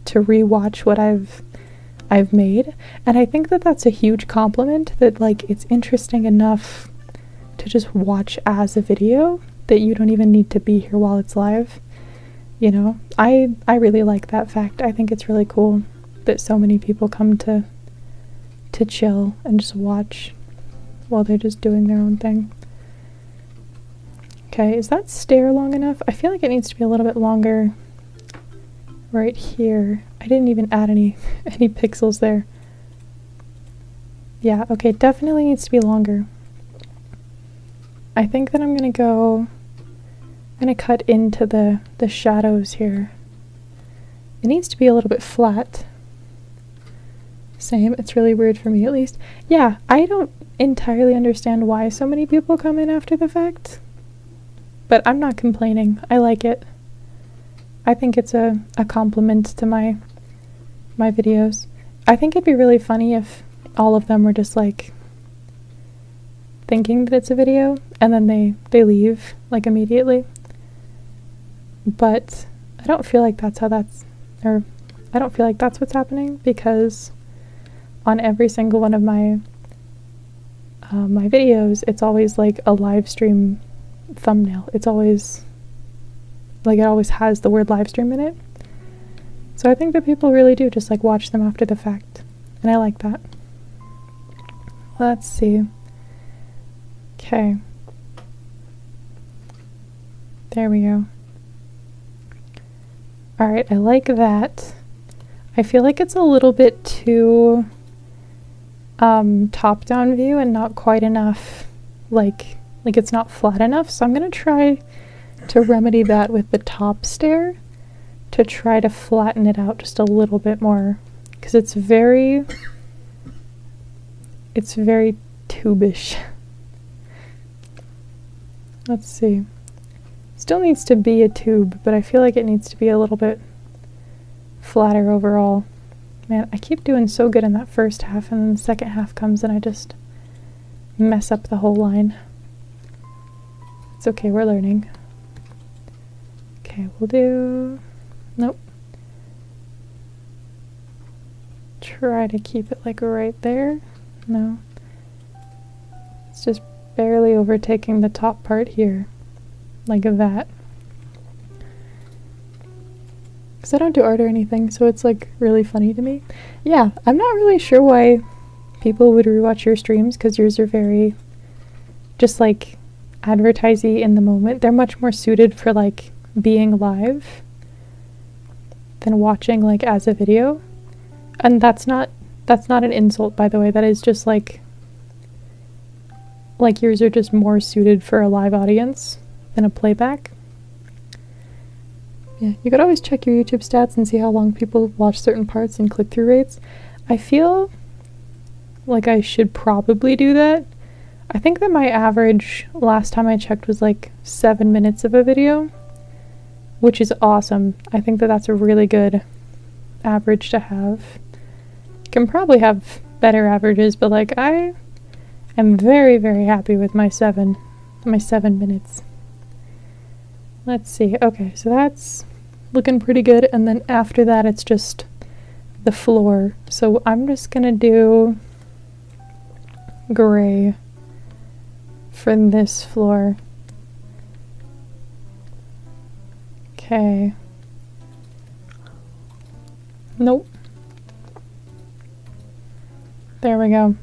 to rewatch what I've made, and I think that that's a huge compliment, that like it's interesting enough to just watch as a video that you don't even need to be here while it's live. You know, I really like that fact. I think it's really cool that so many people come to chill and just watch while they're just doing their own thing. Okay, is that stair long enough? I feel like it needs to be a little bit longer right here. I didn't even add any pixels there. Yeah, okay, definitely needs to be longer. I think that I'm gonna cut into the shadows here. It needs to be a little bit flat. Same, it's really weird for me at least. Yeah, I don't entirely understand why so many people come in after the fact, but I'm not complaining. I like it. I think it's a compliment to my videos. I think it'd be really funny if all of them were just like thinking that it's a video and then they leave like immediately. But I don't feel like that's I don't feel like that's what's happening, because on every single one of my videos, it's always like a live stream thumbnail. It's always like, it always has the word live stream in it. So I think that people really do just like watch them after the fact, and I like that. Let's see. Okay, There we go. Alright, I like that. I feel like it's a little bit too top-down view and not quite enough, like it's not flat enough, so I'm gonna try to remedy that with the top stair to try to flatten it out just a little bit more, because it's very tubish. Let's see. Still needs to be a tube, but I feel like it needs to be a little bit flatter overall. Man, I keep doing so good in that first half, and then the second half comes and I just mess up the whole line. It's okay, we're learning. Okay, we'll do... Nope. Try to keep it like right there. No. It's just barely overtaking the top part here. Like that. Because I don't do art or anything, so it's like really funny to me. Yeah, I'm not really sure why people would rewatch your streams, because yours are very just like advertisey in the moment. They're much more suited for like being live than watching like as a video. And that's not an insult, by the way. That is just like yours are just more suited for a live audience than a playback. Yeah, you could always check your YouTube stats and see how long people watch certain parts and click-through rates. I feel like I should probably do that. I think that my average last time I checked was like 7 minutes of a video, which is awesome. I think that that's a really good average to have. You can probably have better averages, but like I am very, very happy with my 7 minutes. Let's see. Okay, so that's looking pretty good, and then after that it's just the floor. So I'm just gonna do gray for this floor. Okay. Nope. There we go.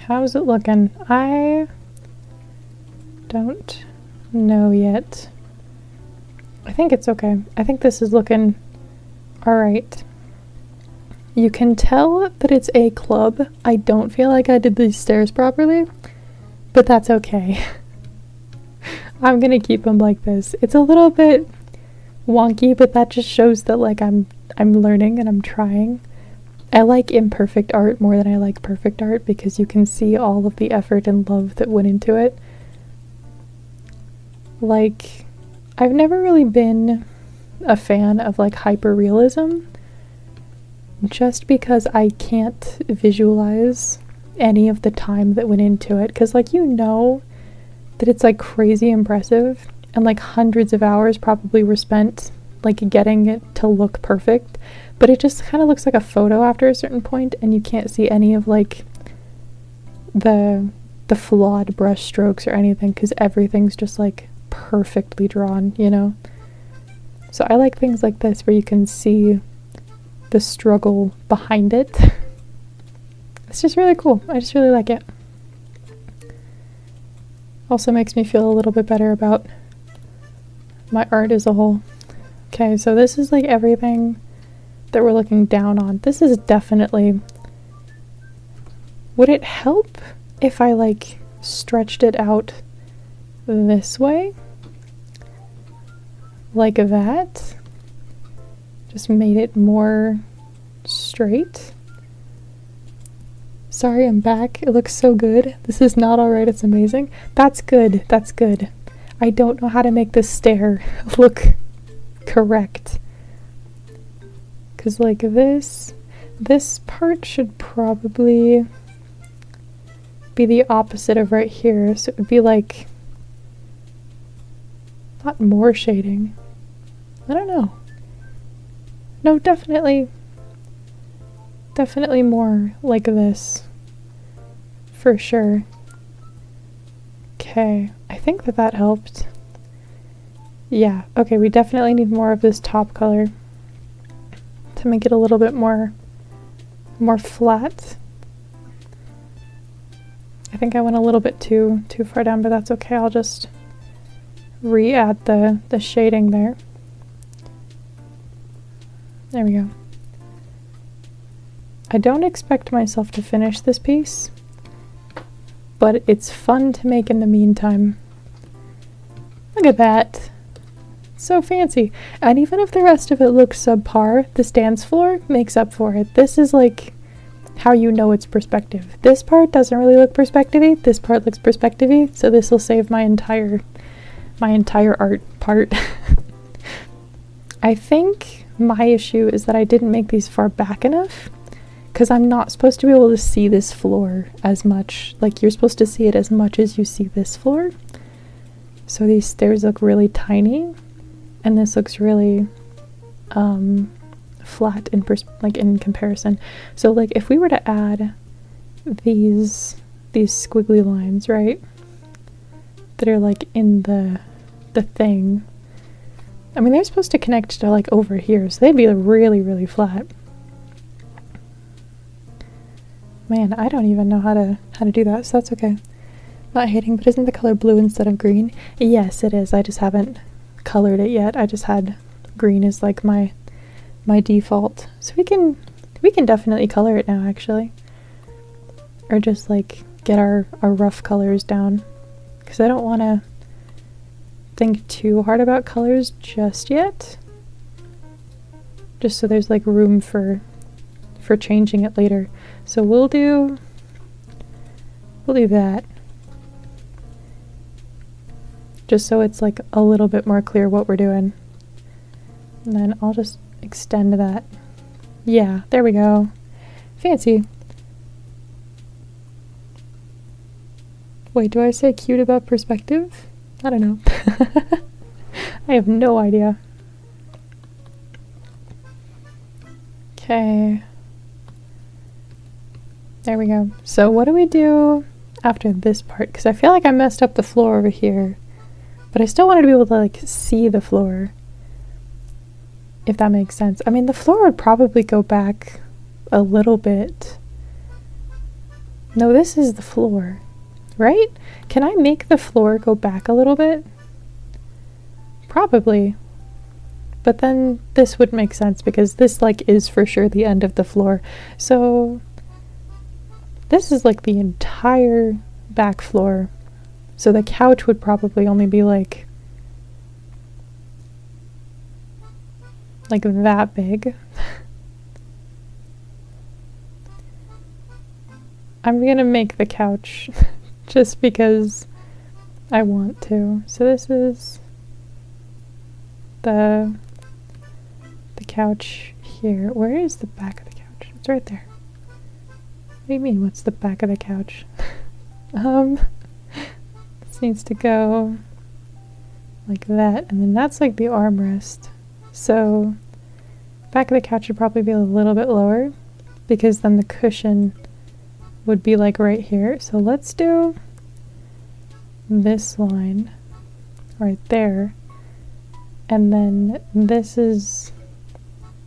How's it looking? I don't know yet. I think it's okay. I think this is looking alright. You can tell that it's a club. I don't feel like I did these stairs properly, but that's okay. I'm gonna keep them like this. It's a little bit wonky, but that just shows that like I'm learning and I'm trying. I like imperfect art more than I like perfect art, because you can see all of the effort and love that went into it. Like, I've never really been a fan of like hyper-realism, just because I can't visualize any of the time that went into it, because like you know that it's like crazy impressive, and like hundreds of hours probably were spent like getting it to look perfect, but it just kind of looks like a photo after a certain point, and you can't see any of like the flawed brush strokes or anything, because everything's just like perfectly drawn, you know? So I like things like this where you can see the struggle behind it. It's just really cool. I just really like it. Also makes me feel a little bit better about my art as a whole. Okay, so this is like everything that we're looking down on. This is definitely... Would it help if I like stretched it out this way? Like that? Just made it more straight. Sorry, I'm back. It looks so good. This is not alright, it's amazing. That's good, that's good. I don't know how to make this stair look correct. Because like this part should probably be the opposite of right here. So it would be like, not more shading. I don't know. No, definitely more like this. For sure. Okay, I think that helped. Yeah, okay, we definitely need more of this top color to make it a little bit more flat. I think I went a little bit too far down, but that's okay. I'll just re-add the shading there. There we go. I don't expect myself to finish this piece, but it's fun to make in the meantime. Look at that. So fancy. And even if the rest of it looks subpar, this dance floor makes up for it. This is like how you know it's perspective. This part doesn't really look perspective-y. This part looks perspective-y, so this will save my entire art part. I think my issue is that I didn't make these far back enough, because I'm not supposed to be able to see this floor as much. Like, you're supposed to see it as much as you see this floor. So these stairs look really tiny, and this looks really flat in comparison. So like if we were to add these squiggly lines, right, that are like in the thing, I mean, they're supposed to connect to like over here, so they'd be really, really flat. Man, I don't even know how to do that, so that's okay. Not hating, but isn't the color blue instead of green? Yes, it is. I just haven't colored it yet. I just had green as like my default. So we can definitely color it now, actually. Or just like get our rough colors down. Because I don't want to think too hard about colors just yet. Just so there's like room for changing it later. So we'll do that. Just so it's like a little bit more clear what we're doing. And then I'll just extend that. Yeah, there we go. Fancy. Wait, do I say cute about perspective? I don't know. I have no idea. Okay. There we go. So what do we do after this part? Because I feel like I messed up the floor over here. But I still wanted to be able to like see the floor, if that makes sense. I mean, the floor would probably go back a little bit. No, this is the floor, right? Can I make the floor go back a little bit? Probably. But then this would make sense because this like is for sure the end of the floor. So this is like the entire back floor. So the couch would probably only be like that big. I'm gonna make the couch just because I want to. So this is the couch here. Where is the back of the couch? It's right there. What do you mean, what's the back of the couch? This needs to go like that, and then that's like the armrest. So back of the couch would probably be a little bit lower because then the cushion would be like right here. So let's do this line right there, and then this is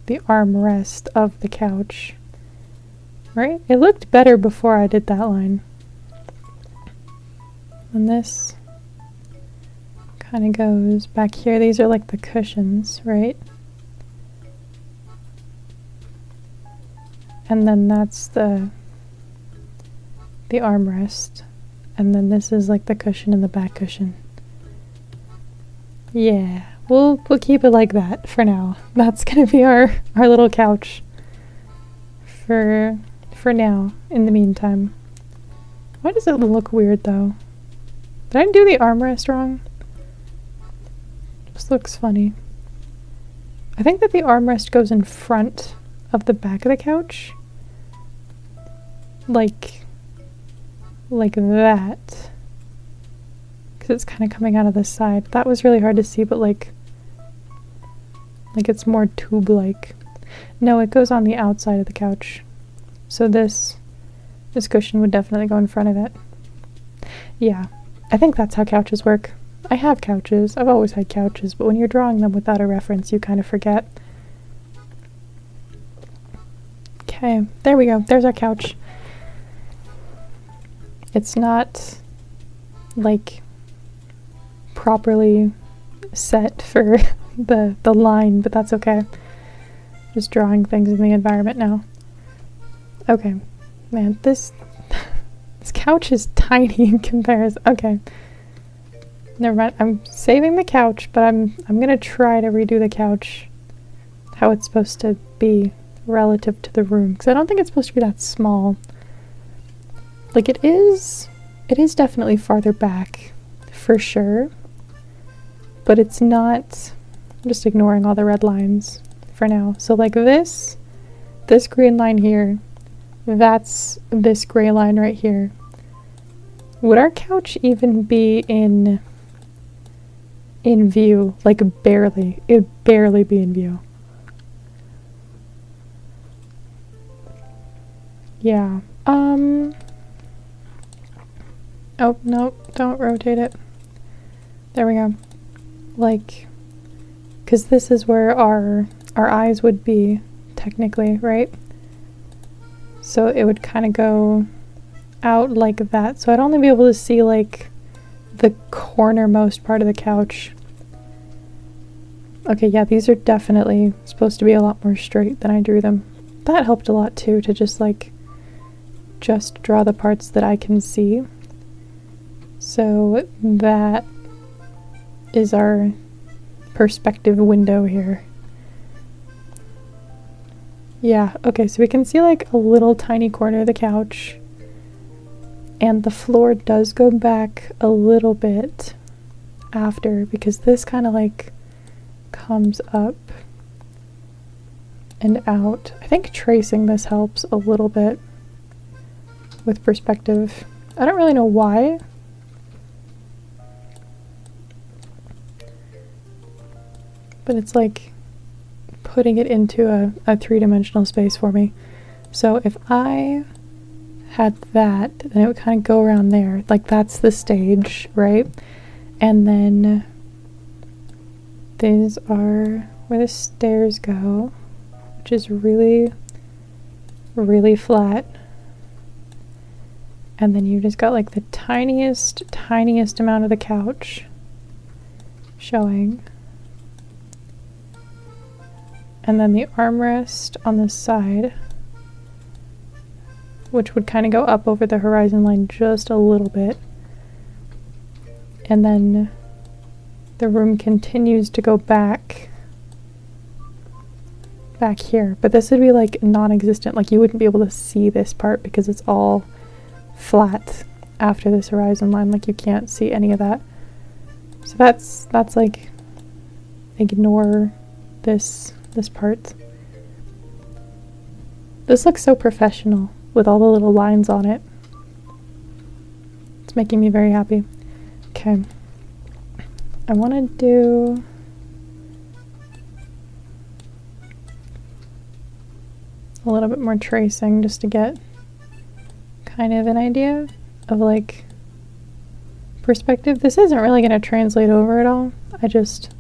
the armrest of the couch, right? It looked better before I did that line. And this kind of goes back here. These are like the cushions, right? And then that's the armrest. And then this is like the cushion and the back cushion. Yeah, we'll keep it like that for now. That's gonna be our little couch for now, in the meantime. Why does it look weird though? Did I do the armrest wrong? Just looks funny. I think that the armrest goes in front of the back of the couch. Like that. Because it's kind of coming out of the side. That was really hard to see, but like it's more tube-like. No, it goes on the outside of the couch. So this cushion would definitely go in front of it. Yeah. I think that's how couches work. I have couches. I've always had couches, but when you're drawing them without a reference, you kind of forget. Okay, there we go. There's our couch. It's not like properly set for the line, but that's okay. Just drawing things in the environment now. Okay, man, this couch is tiny in comparison. Okay, never mind. I'm saving the couch, but I'm gonna try to redo the couch how it's supposed to be relative to the room, because I don't think it's supposed to be that small. Like it is definitely farther back for sure, but it's not. I'm just ignoring all the red lines for now. So like this green line here, that's this gray line right here. Would our couch even be in view? Like barely. It'd barely be in view. Yeah. Oh, no, don't rotate it. There we go. Like, because this is where our eyes would be, technically, right? So it would kind of go out like that. So I'd only be able to see, like, the cornermost part of the couch. Okay, yeah, these are definitely supposed to be a lot more straight than I drew them. That helped a lot, too, to just, like, just draw the parts that I can see. So that is our perspective window here. Yeah, okay, so we can see like a little tiny corner of the couch, and the floor does go back a little bit after, because this kind of like comes up and out. I think tracing this helps a little bit with perspective. I don't really know why. But it's like putting it into a three-dimensional space for me. So if I had that, then it would kind of go around there. Like that's the stage, right? And then these are where the stairs go, which is really, really flat. And then you just got like the tiniest amount of the couch showing. And then the armrest on the side, which would kind of go up over the horizon line just a little bit. And then the room continues to go back here. But this would be like non-existent. Like you wouldn't be able to see this part because it's all flat after this horizon line. Like you can't see any of that. So that's like, ignore this part. This looks so professional with all the little lines on it. It's making me very happy. Okay. I want to do a little bit more tracing just to get kind of an idea of like perspective. This isn't really going to translate over at all. I just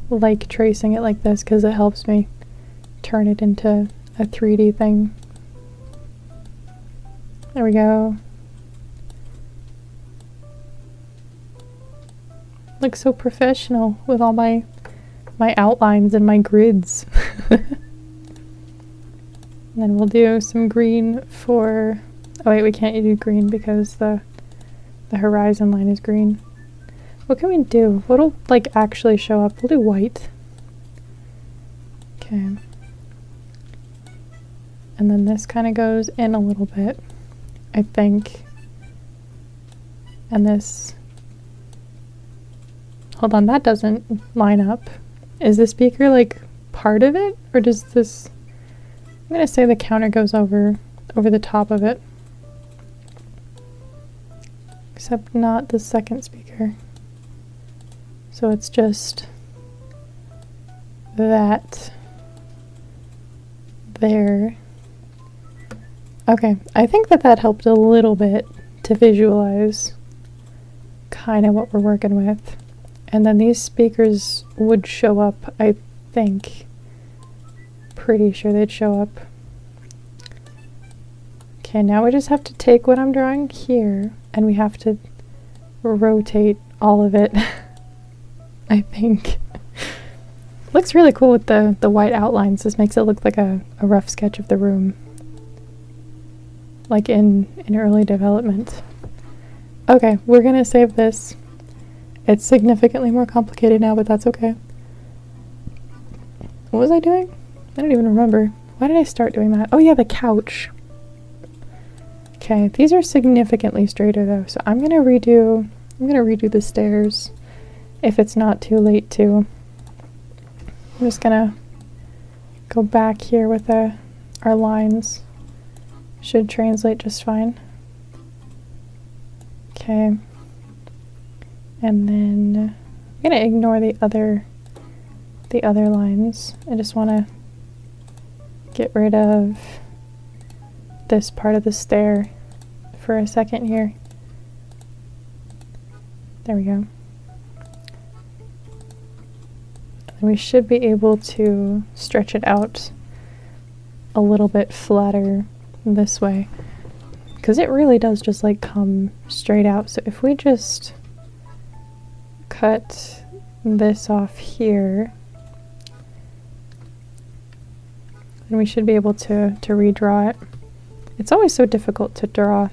like tracing it like this because it helps me turn it into a 3D thing. There we go. Looks so professional with all my outlines and my grids. And then we'll do some green for, oh wait, we can't do green because the horizon line is green. What can we do? What'll like actually show up? We'll do white. Okay. And then this kind of goes in a little bit, I think. And this, hold on, that doesn't line up. Is the speaker like part of it? Or does this, I'm gonna say the counter goes over the top of it. Except not the second speaker. So it's just that there. Okay, I think that helped a little bit to visualize kind of what we're working with. And then these speakers would show up, I think. Pretty sure they'd show up. Okay, now we just have to take what I'm drawing here and we have to rotate all of it I think. Looks really cool with the white outlines. This makes it look like a rough sketch of the room. Like in early development. Okay, we're gonna save this. It's significantly more complicated now, but that's okay. What was I doing? I don't even remember. Why did I start doing that? Oh yeah, the couch. Okay, these are significantly straighter though, so I'm gonna redo the stairs if it's not too late to. I'm just gonna go back here with our lines. Should translate just fine. Okay. And then I'm gonna ignore the other lines. I just wanna get rid of this part of the stair for a second here. There we go. And we should be able to stretch it out a little bit flatter this way, because it really does just like come straight out. So if we just cut this off here, then we should be able to redraw it. It's always so difficult to draw,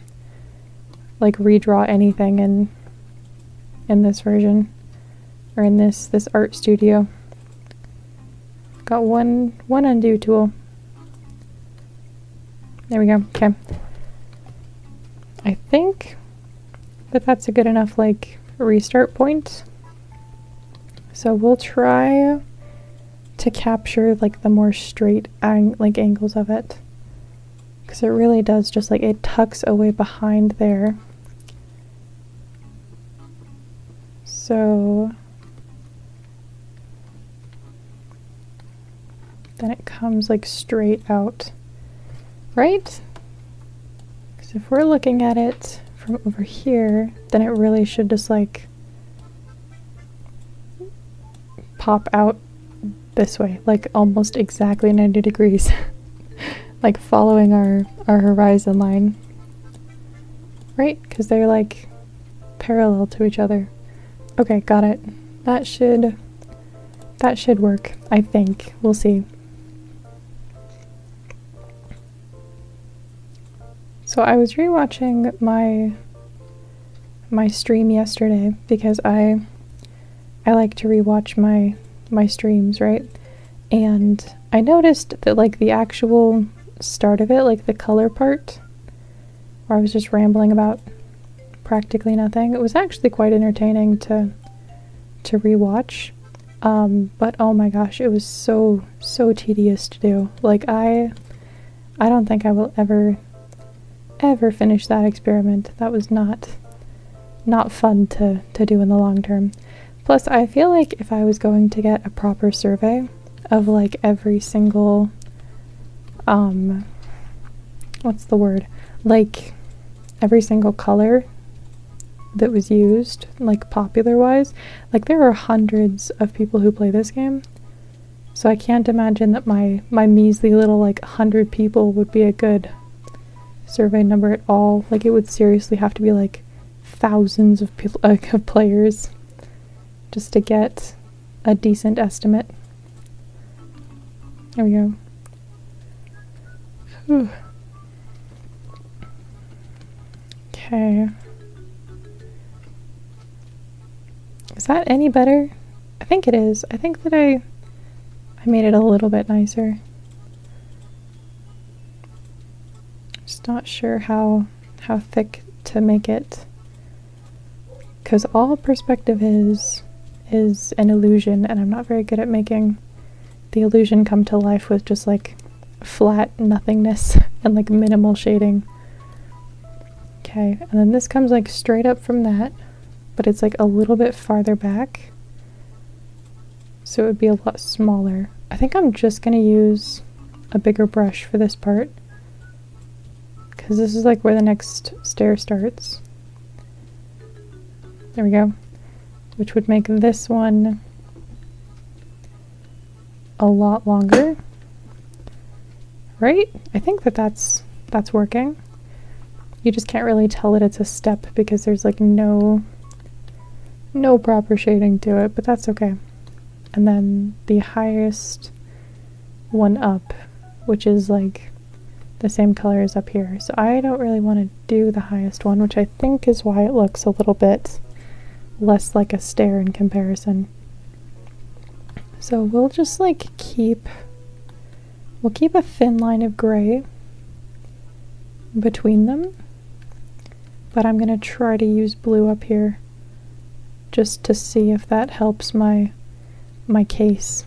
like redraw anything in this version, or in this art studio. Got one undo tool. There we go. Okay. I think that that's a good enough like restart point. So we'll try to capture like the more straight angles of it, because it really does just like it tucks away behind there. So then it comes like straight out, right? Because if we're looking at it from over here, then it really should just like pop out this way, like almost exactly 90 degrees, like following our horizon line, right? Because they're like parallel to each other. Okay, got it. That should work, I think. We'll see. So I was rewatching my stream yesterday because I like to rewatch my streams, right? And I noticed that like the actual start of it, like the color part, where I was just rambling about practically nothing, it was actually quite entertaining to rewatch. But oh my gosh, it was so tedious to do. Like I don't think I will ever finish that experiment. That was not fun to do in the long term. Plus, I feel like if I was going to get a proper survey of like every single, what's the word? Like every single color that was used, like popular-wise, like there are hundreds of people who play this game. So I can't imagine that my measly little like 100 people would be a good survey number at all. Like it would seriously have to be like thousands of people, of players, just to get a decent estimate. There we go. Whew. Okay. Is that any better? I think it is. I think that I made it a little bit nicer. Just not sure how thick to make it, because all perspective is an illusion, and I'm not very good at making the illusion come to life with just like flat nothingness and like minimal shading. Okay, and then this comes like straight up from that, but it's like a little bit farther back, so it would be a lot smaller. I think I'm just gonna use a bigger brush for this part, because this is like where the next stair starts. There we go. Which would make this one a lot longer, right? I think that that's working. You just can't really tell that it's a step because there's like no no proper shading to it, but that's okay. And then the highest one up, which is like the same color as up here. So I don't really want to do the highest one, which I think is why it looks a little bit less like a stair in comparison. So we'll just like we'll keep a thin line of gray between them, but I'm gonna try to use blue up here just to see if that helps my case.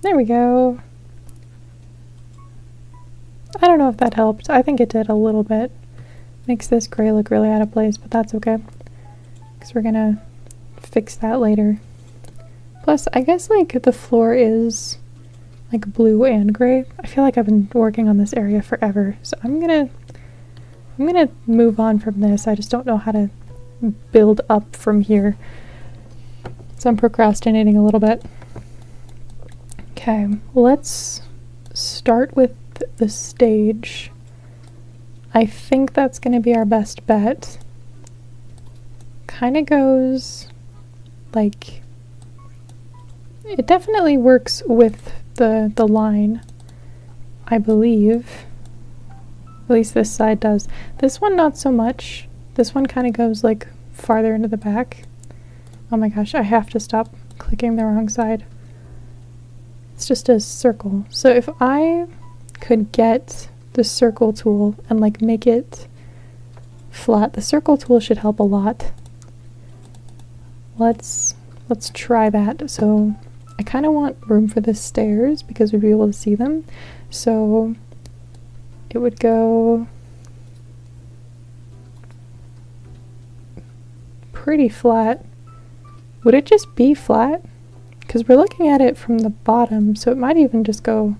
There we go. I don't know if that helped. I think it did a little bit. Makes this gray look really out of place, but that's okay, because we're gonna fix that later. Plus, I guess like the floor is like blue and gray. I feel like I've been working on this area forever, so I'm gonna move on from this. I just don't know how to build up from here, so I'm procrastinating a little bit. Okay, let's start with the stage. I think that's going to be our best bet. Kind of goes like, it definitely works with the line, I believe. At least this side does. This one not so much. This one kind of goes like farther into the back. Oh my gosh, I have to stop clicking the wrong side. It's just a circle. So if I could get the circle tool and like make it flat, the circle tool should help a lot. Let's try that. So I kind of want room for the stairs because we'd be able to see them. So it would go pretty flat. Would it just be flat? Because we're looking at it from the bottom, so it might even just go,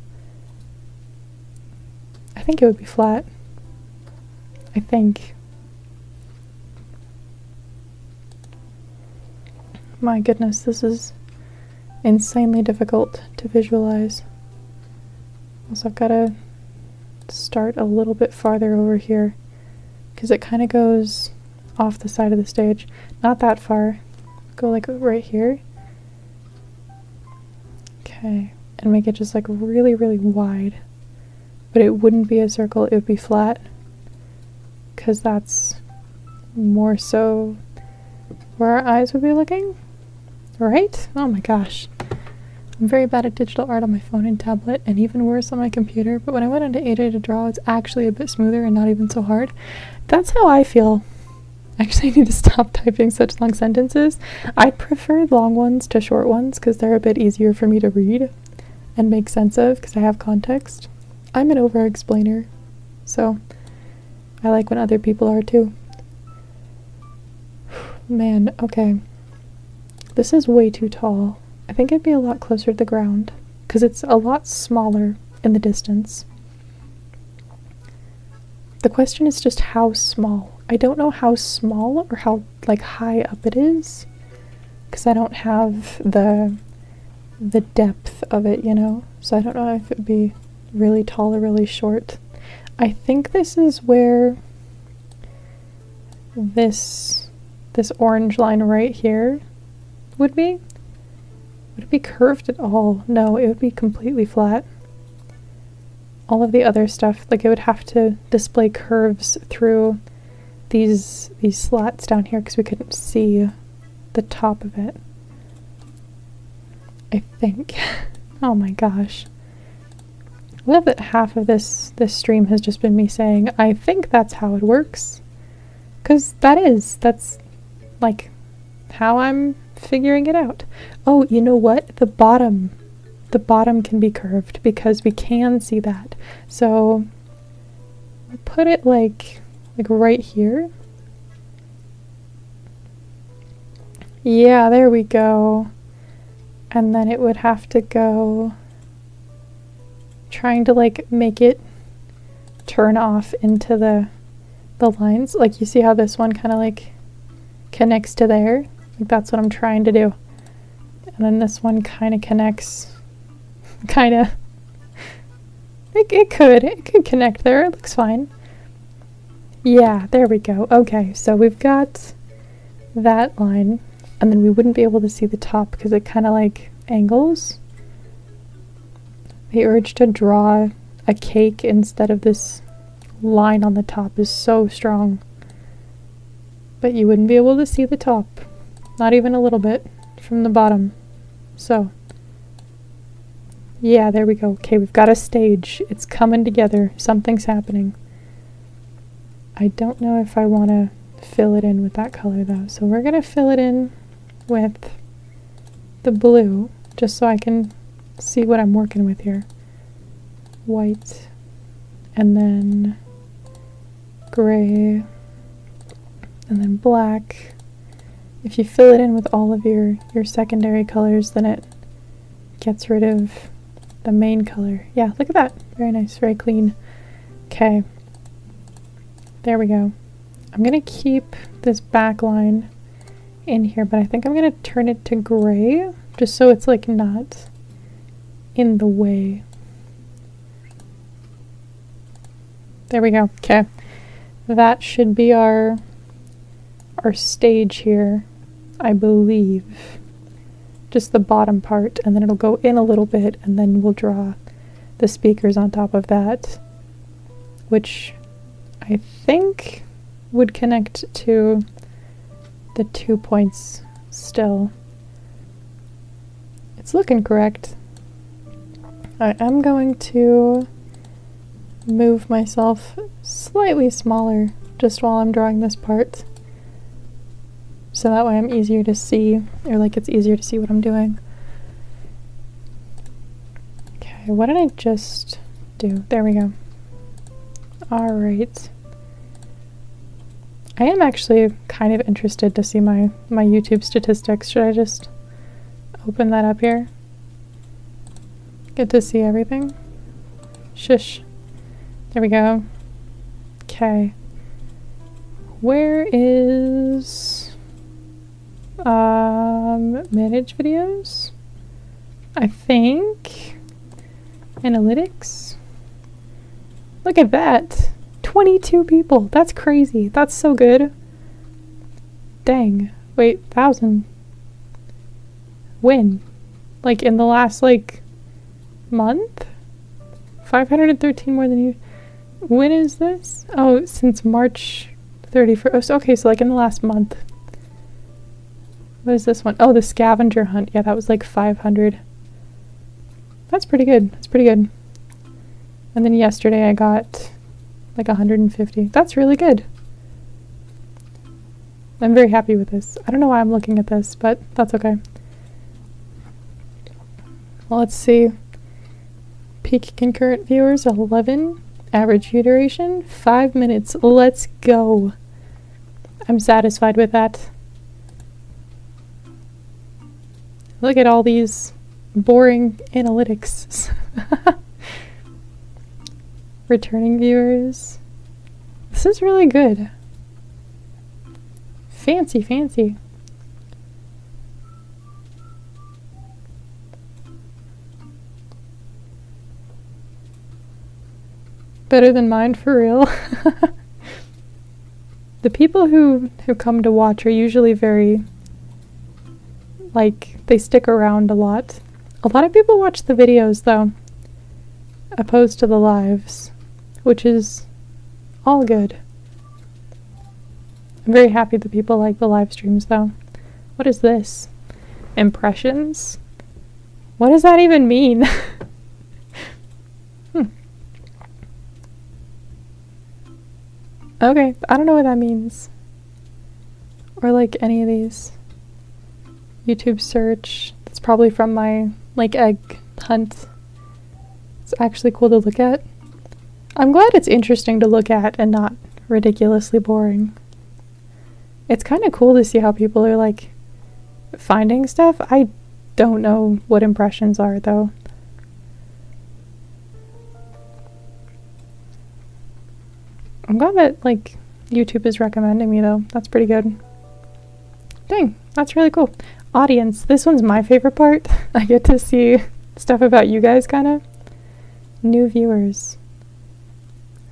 I think it would be flat. I think. My goodness, this is insanely difficult to visualize. Also, I've got to start a little bit farther over here because it kind of goes off the side of the stage. Not that far. Go like right here. Okay, and make it just like really, really wide. But it wouldn't be a circle, it would be flat. Because that's more so where our eyes would be looking. Right? Oh my gosh. I'm very bad at digital art on my phone and tablet, and even worse on my computer, but when I went into 8A to draw, it's actually a bit smoother and not even so hard. That's how I feel. Actually, I need to stop typing such long sentences. I prefer long ones to short ones because they're a bit easier for me to read and make sense of because I have context. I'm an over-explainer, so I like when other people are too. Man, okay. This is way too tall. I think it'd be a lot closer to the ground because it's a lot smaller in the distance. The question is just how small. I don't know how small or how like high up it is because I don't have the depth of it, you know? So I don't know if it'd be really tall or really short. I think this is where this orange line right here would be. Would it be curved at all? No, it would be completely flat. All of the other stuff, like it would have to display curves through these slats down here because we couldn't see the top of it. I think. Oh my gosh. I love that half of this stream has just been me saying, I think that's how it works. Because that's like how I'm figuring it out. Oh, you know what? The bottom can be curved because we can see that. So we'll put it like right here. Yeah, there we go. And then it would have to go trying to like make it turn off into the lines. Like you see how this one kind of like connects to there? Like that's what I'm trying to do. And then this one kind of connects, it could connect there. It looks fine. Yeah, there we go. Okay, so we've got that line, and then we wouldn't be able to see the top because it kind of like angles. The urge to draw a cake instead of this line on the top is so strong. But you wouldn't be able to see the top, not even a little bit, from the bottom. So, yeah, there we go. Okay, we've got a stage. It's coming together. Something's happening. I don't know if I want to fill it in with that color though. So we're going to fill it in with the blue, just so I can see what I'm working with here. White, and then gray, and then black. If you fill it in with all of your secondary colors, then it gets rid of the main color. Yeah, look at that. Very nice, very clean. Okay. There we go. I'm going to keep this back line in here, but I think I'm going to turn it to gray, just so it's like not in the way. There we go. Okay. That should be our stage here, I believe. Just the bottom part, and then it'll go in a little bit, and then we'll draw the speakers on top of that, which I think would connect to the 2 points still. It's looking correct. I am going to move myself slightly smaller just while I'm drawing this part, so that way I'm easier to see, or like it's easier to see what I'm doing. Okay, what did I just do? There we go. Alright. I am actually kind of interested to see my YouTube statistics. Should I just open that up here? Get to see everything? Shush. There we go. Okay. Where is manage videos? I think analytics. Look at that. 22 people. That's crazy. That's so good. Dang. Wait, 1,000. When? Like in the last month? 513 more than you. When is this? Oh, since March 31st. Okay, so like in the last month. What is this one? Oh, the scavenger hunt. Yeah, that was like 500. That's pretty good. That's pretty good. And then yesterday I got like 150. That's really good. I'm very happy with this. I don't know why I'm looking at this, but that's okay. Well, let's see. Peak concurrent viewers, 11. Average view duration, 5 minutes. Let's go. I'm satisfied with that. Look at all these boring analytics. Returning viewers. This is really good. Fancy, fancy. Better than mine, for real. The people who come to watch are usually very, they stick around a lot. A lot of people watch the videos, though, opposed to the lives, which is all good. I'm very happy that people like the live streams, though. What is this? Impressions? What does that even mean? Okay, I don't know what that means. Or any of these. YouTube search. That's probably from my egg hunt. It's actually cool to look at. I'm glad it's interesting to look at and not ridiculously boring. It's kind of cool to see how people are finding stuff. I don't know what impressions are though. I'm glad that YouTube is recommending me though. That's pretty good. Dang, that's really cool. Audience, this one's my favorite part. I get to see stuff about you guys kinda. New viewers.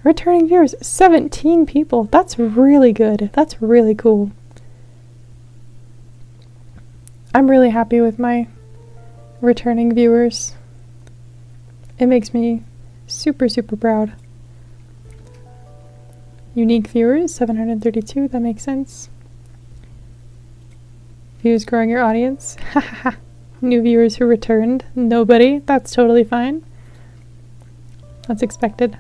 Returning viewers, 17 people. That's really good. That's really cool. I'm really happy with my returning viewers. It makes me super, super proud. Unique viewers, 732, that makes sense. Views growing your audience. New viewers who returned. Nobody. That's totally fine. That's expected.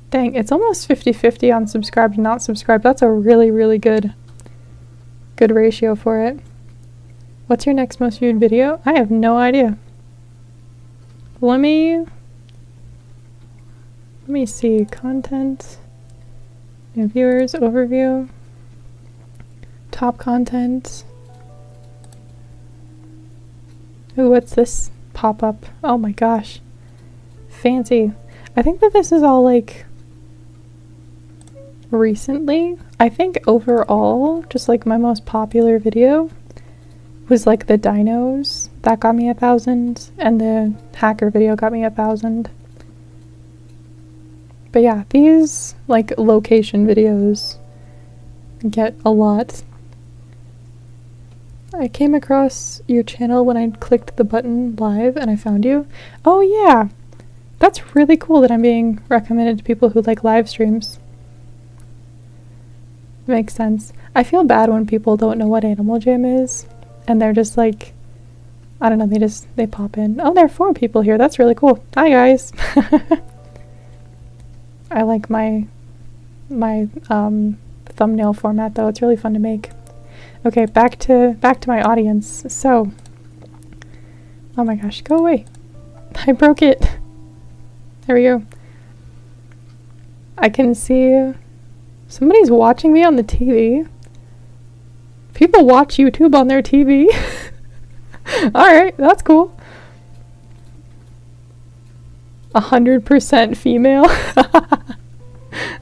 Dang, it's almost 50-50 on subscribed and not subscribed. That's a really, really good ratio for it. What's your next most viewed video? I have no idea. Let me see. Content. New viewers. Overview. Top content. Ooh, what's this pop-up? Oh my gosh. Fancy. I think that this is all like recently. I think overall, just like my most popular video was like the dinos. That got me 1,000, and the hacker video got me 1,000. But yeah, these like location videos get a lot. I came across your channel when I clicked the button live and I found you. Oh yeah, that's really cool that I'm being recommended to people who like live streams. Makes sense. I feel bad when people don't know what Animal Jam is and they're just like, I don't know, they pop in. Oh, there are 4 people here. That's really cool. Hi guys. I like my thumbnail format though. It's really fun to make. Okay, back to my audience. So, oh my gosh, go away. I broke it. There we go. I can see somebody's watching me on the TV. People watch YouTube on their TV. Alright, that's cool. 100% female.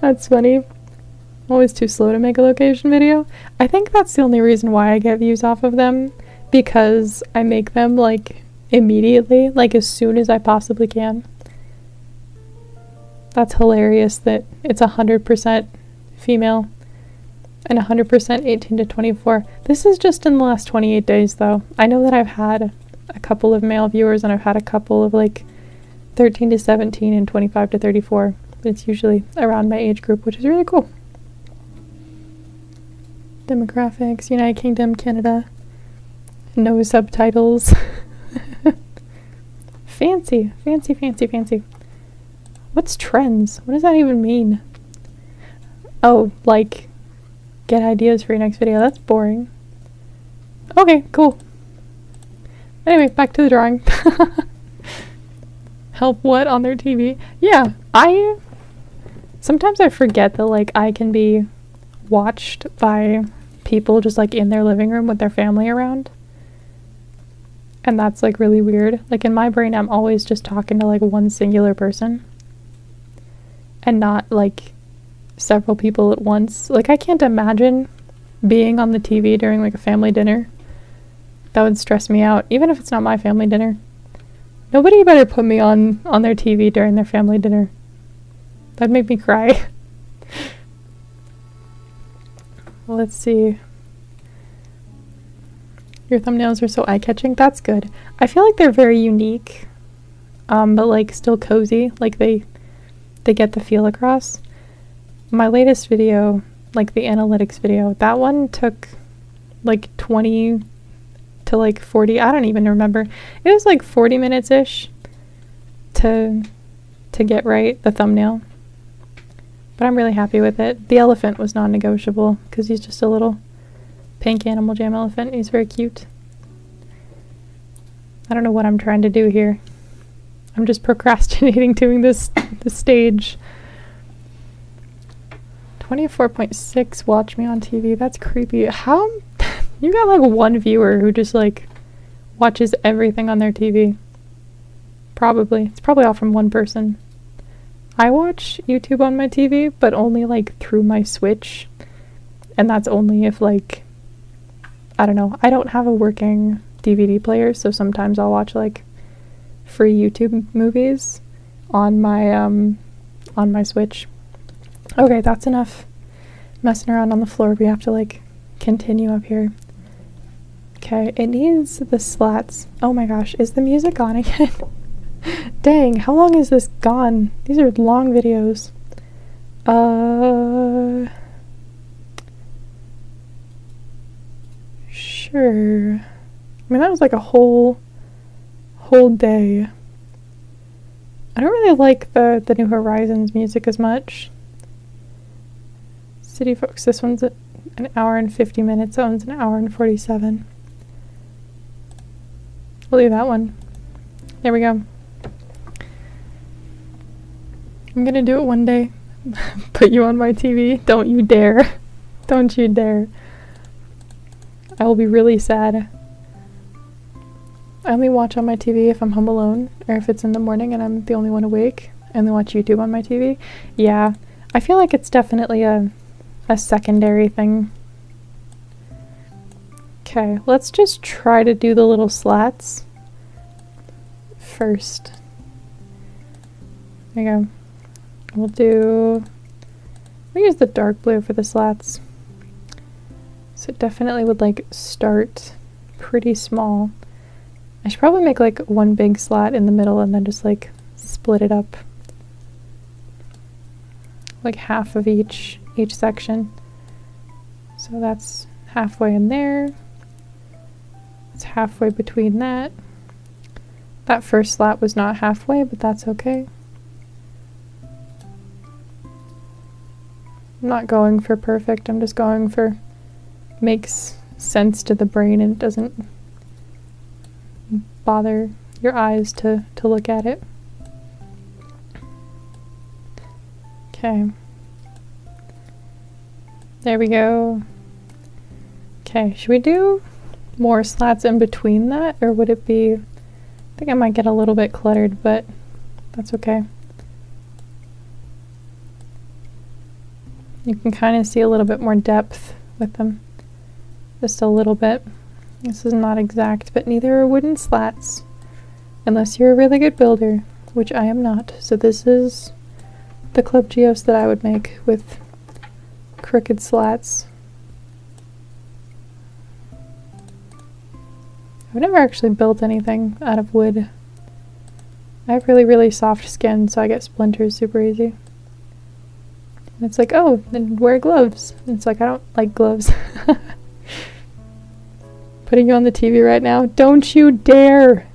That's funny. I'm always too slow to make a location video. I think that's the only reason why I get views off of them, because I make them like immediately, like as soon as I possibly can. That's hilarious that it's 100% female and 100% 18 to 24. This is just in the last 28 days though. I know that I've had a couple of male viewers and I've had a couple of like 13 to 17 and 25 to 34. But it's usually around my age group, which is really cool. Demographics, United Kingdom, Canada. No subtitles. Fancy, fancy, fancy, fancy. What's trends? What does that even mean? Oh, like, get ideas for your next video. That's boring. Okay, cool. Anyway, back to the drawing. Help what on their TV? Yeah, sometimes I forget that, like, I can be watched by people just, like, in their living room with their family around. And that's, like, really weird. Like, in my brain, I'm always just talking to, like, one singular person. And not, like, several people at once. Like, I can't imagine being on the TV during, like, a family dinner. That would stress me out, even if it's not my family dinner. Nobody better put me on their TV during their family dinner. That'd make me cry. Well, let's see. Your thumbnails are so eye-catching. That's good. I feel like they're very unique, but like still cozy. Like they get the feel across. My latest video, like the analytics video, that one took like 20 to like 40. I don't even remember. It was like 40 minutes-ish to get right, the thumbnail. But I'm really happy with it. The elephant was non-negotiable because he's just a little pink Animal Jam elephant. He's very cute. I don't know what I'm trying to do here. I'm just procrastinating doing this stage. 24.6 watch me on TV. That's creepy. How? You got like one viewer who just like watches everything on their TV. Probably. It's probably all from one person. I watch YouTube on my TV, but only like through my Switch. And that's only if like, I don't know. I don't have a working DVD player, so sometimes I'll watch like free YouTube movies on my Switch. Okay, that's enough messing around on the floor. We have to like continue up here. Okay, it needs the slats. Oh my gosh, is the music on again? Dang, how long is this gone? These are long videos. Sure. I mean, that was like a whole day. I don't really like the New Horizons music as much. City Folks, this one's an hour and 50 minutes, that one's an hour and 47. We'll leave that one. There we go. I'm gonna do it one day. Put you on my TV. Don't you dare. Don't you dare. I will be really sad. I only watch on my TV if I'm home alone, or if it's in the morning and I'm the only one awake. I only watch YouTube on my TV. Yeah, I feel like it's definitely a secondary thing. Okay, let's just try to do the little slats first. There you go. We'll use the dark blue for the slats. So it definitely would like start pretty small. I should probably make like one big slat in the middle and then just like split it up. Like half of each section. So that's halfway in there. It's halfway between that. That first slat was not halfway, but that's okay. I'm not going for perfect, I'm just going for makes sense to the brain and it doesn't bother your eyes to look at it. Okay. There we go. Okay, should we do more slats in between that, or would it be... I think I might get a little bit cluttered, but that's okay. You can kind of see a little bit more depth with them. Just a little bit. This is not exact, but neither are wooden slats. Unless you're a really good builder, which I am not. So this is the Club Geoz that I would make with crooked slats. I've never actually built anything out of wood. I have really, really soft skin, so I get splinters super easy. And it's like, oh, then wear gloves. And it's like, I don't like gloves. Putting you on the TV right now. Don't you dare!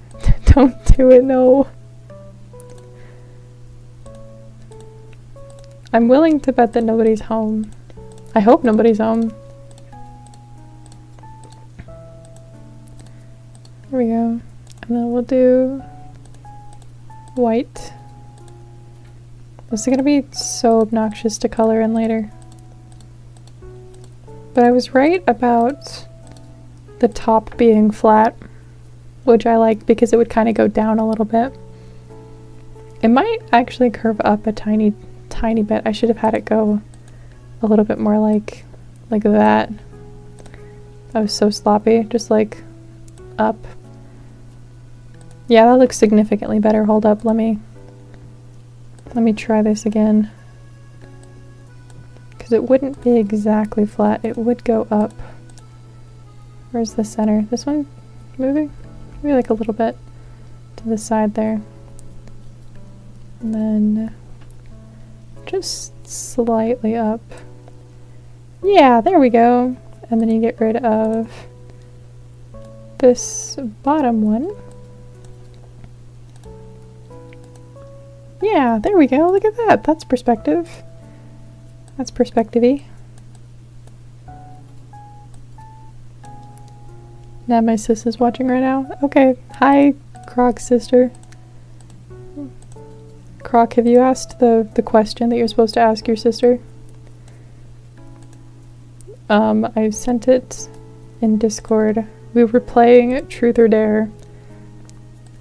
Don't do it, no. I'm willing to bet that nobody's home. I hope nobody's home. There we go. And then we'll do white. This is going to be so obnoxious to color in later. But I was right about the top being flat, which I like because it would kind of go down a little bit. It might actually curve up a tiny bit. I should have had it go a little bit more like that. That was so sloppy. Just like up. Yeah, that looks significantly better. Hold up, let me try this again. Because it wouldn't be exactly flat, it would go up. Where's the center? This one moving? Maybe like a little bit to the side there. And then just slightly up. Yeah, there we go. And then you get rid of this bottom one. Yeah, there we go. Look at that. That's perspective. That's perspective-y. Now my sis is watching right now. Okay. Hi, Croc's sister. Croc, have you asked the question that you're supposed to ask your sister? I sent it in Discord. We were playing Truth or Dare,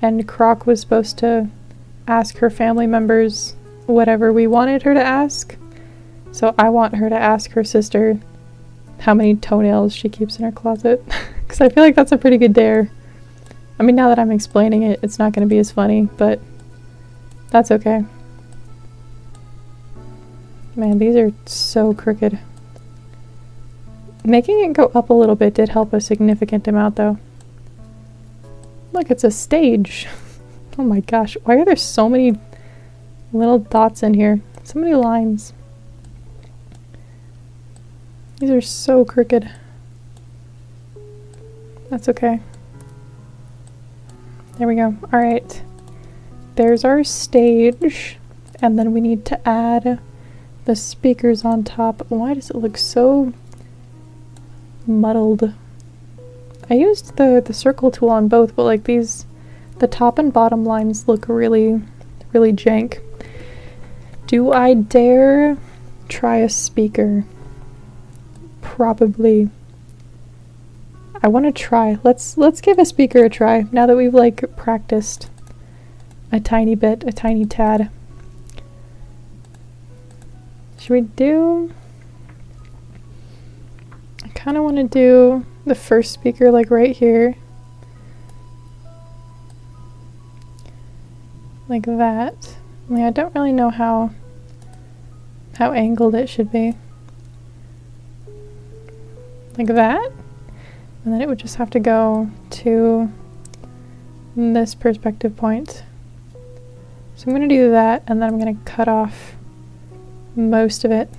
and Croc was supposed to ask her family members whatever we wanted her to ask. So I want her to ask her sister how many toenails she keeps in her closet. Because I feel like that's a pretty good dare. I mean, now that I'm explaining it, it's not going to be as funny, but that's okay. Man, these are so crooked. Making it go up a little bit did help a significant amount though. Look, it's a stage. Oh my gosh, why are there so many little dots in here? So many lines. These are so crooked. That's okay. There we go. Alright. There's our stage. And then we need to add the speakers on top. Why does it look so muddled? I used the circle tool on both, but like these, the top and bottom lines look really, really jank. Do I dare try a speaker? Probably. I want to try. Let's give a speaker a try now that we've like practiced a tiny bit, a tiny tad. Should we do... I kind of want to do the first speaker like right here. Like that. I mean, I don't really know how angled it should be. Like that. And then it would just have to go to this perspective point. So I'm going to do that, and then I'm going to cut off most of it.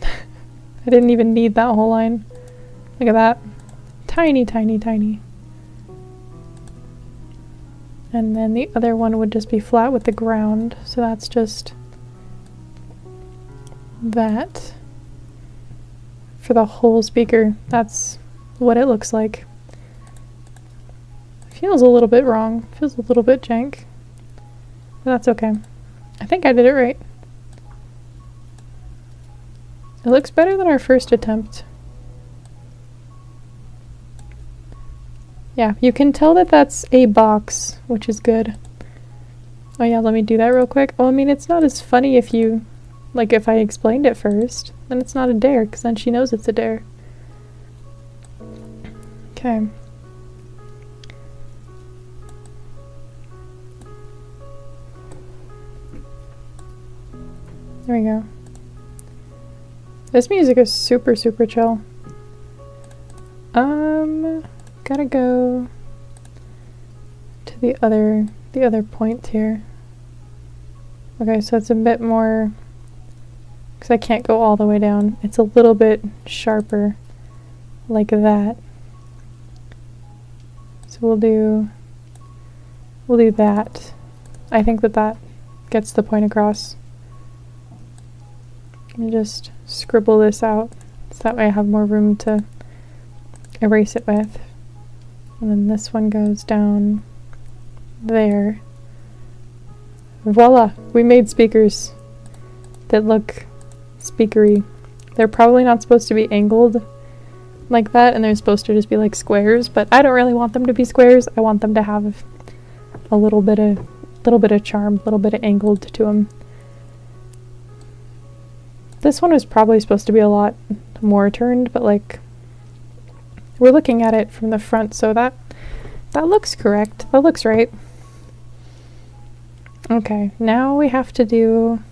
I didn't even need that whole line. Look at that. Tiny, tiny, tiny. And then the other one would just be flat with the ground. So that's just that. For the whole speaker, that's what it looks like. Feels a little bit wrong. Feels a little bit jank. But that's okay. I think I did it right. It looks better than our first attempt. Yeah, you can tell that that's a box, which is good. Oh yeah, let me do that real quick. Well, I mean, it's not as funny if you, like, if I explained it first. Then it's not a dare, because then she knows it's a dare. Okay. There we go. This music is super, super chill. Gotta go to the other point here. Okay, so it's a bit more, because I can't go all the way down. It's a little bit sharper, like that. So we'll do that. I think that gets the point across. Let me just scribble this out, so that way I have more room to erase it with. And then this one goes down there. Voila! We made speakers that look speakery. They're probably not supposed to be angled like that, and they're supposed to just be like squares, but I don't really want them to be squares. I want them to have a little bit of charm, a little bit of angled to them. This one was probably supposed to be a lot more turned, but like, we're looking at it from the front, so that looks correct. That looks right. Okay, now we have to do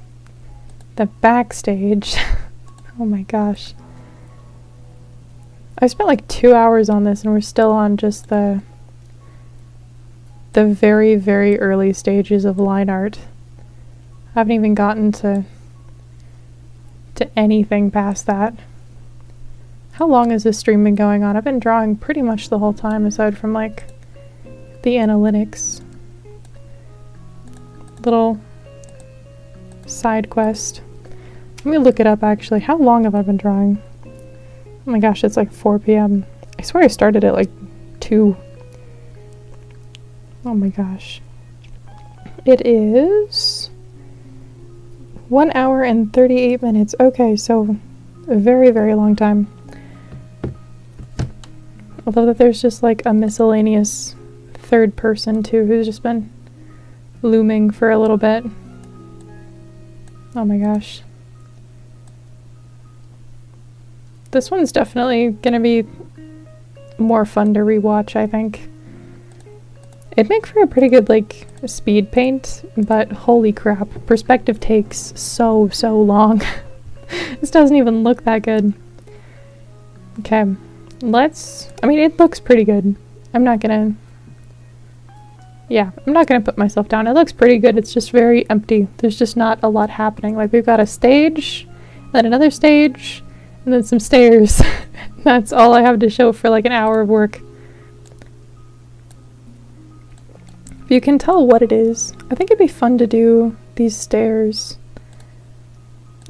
the backstage. Oh my gosh. I spent like 2 hours on this, and we're still on just the very, very early stages of line art. I haven't even gotten to anything past that. How long has this stream been going on? I've been drawing pretty much the whole time, aside from like the analytics. Little side quest. Let me look it up actually. How long have I been drawing? Oh my gosh, it's like 4 p.m. I swear I started at like 2. Oh my gosh. It is 1 hour and 38 minutes. Okay, so a very, very long time. Although that there's just like a miscellaneous third person too who's just been looming for a little bit. Oh my gosh. This one's definitely gonna be more fun to rewatch, I think. It'd make for a pretty good like speed paint, but holy crap, perspective takes so long. This doesn't even look that good. Okay, I mean, it looks pretty good. I'm not gonna put myself down. It looks pretty good. It's just very empty. There's just not a lot happening. Like, we've got a stage, then another stage, and then some stairs. That's all I have to show for like an hour of work. If you can tell what it is, I think it'd be fun to do these stairs.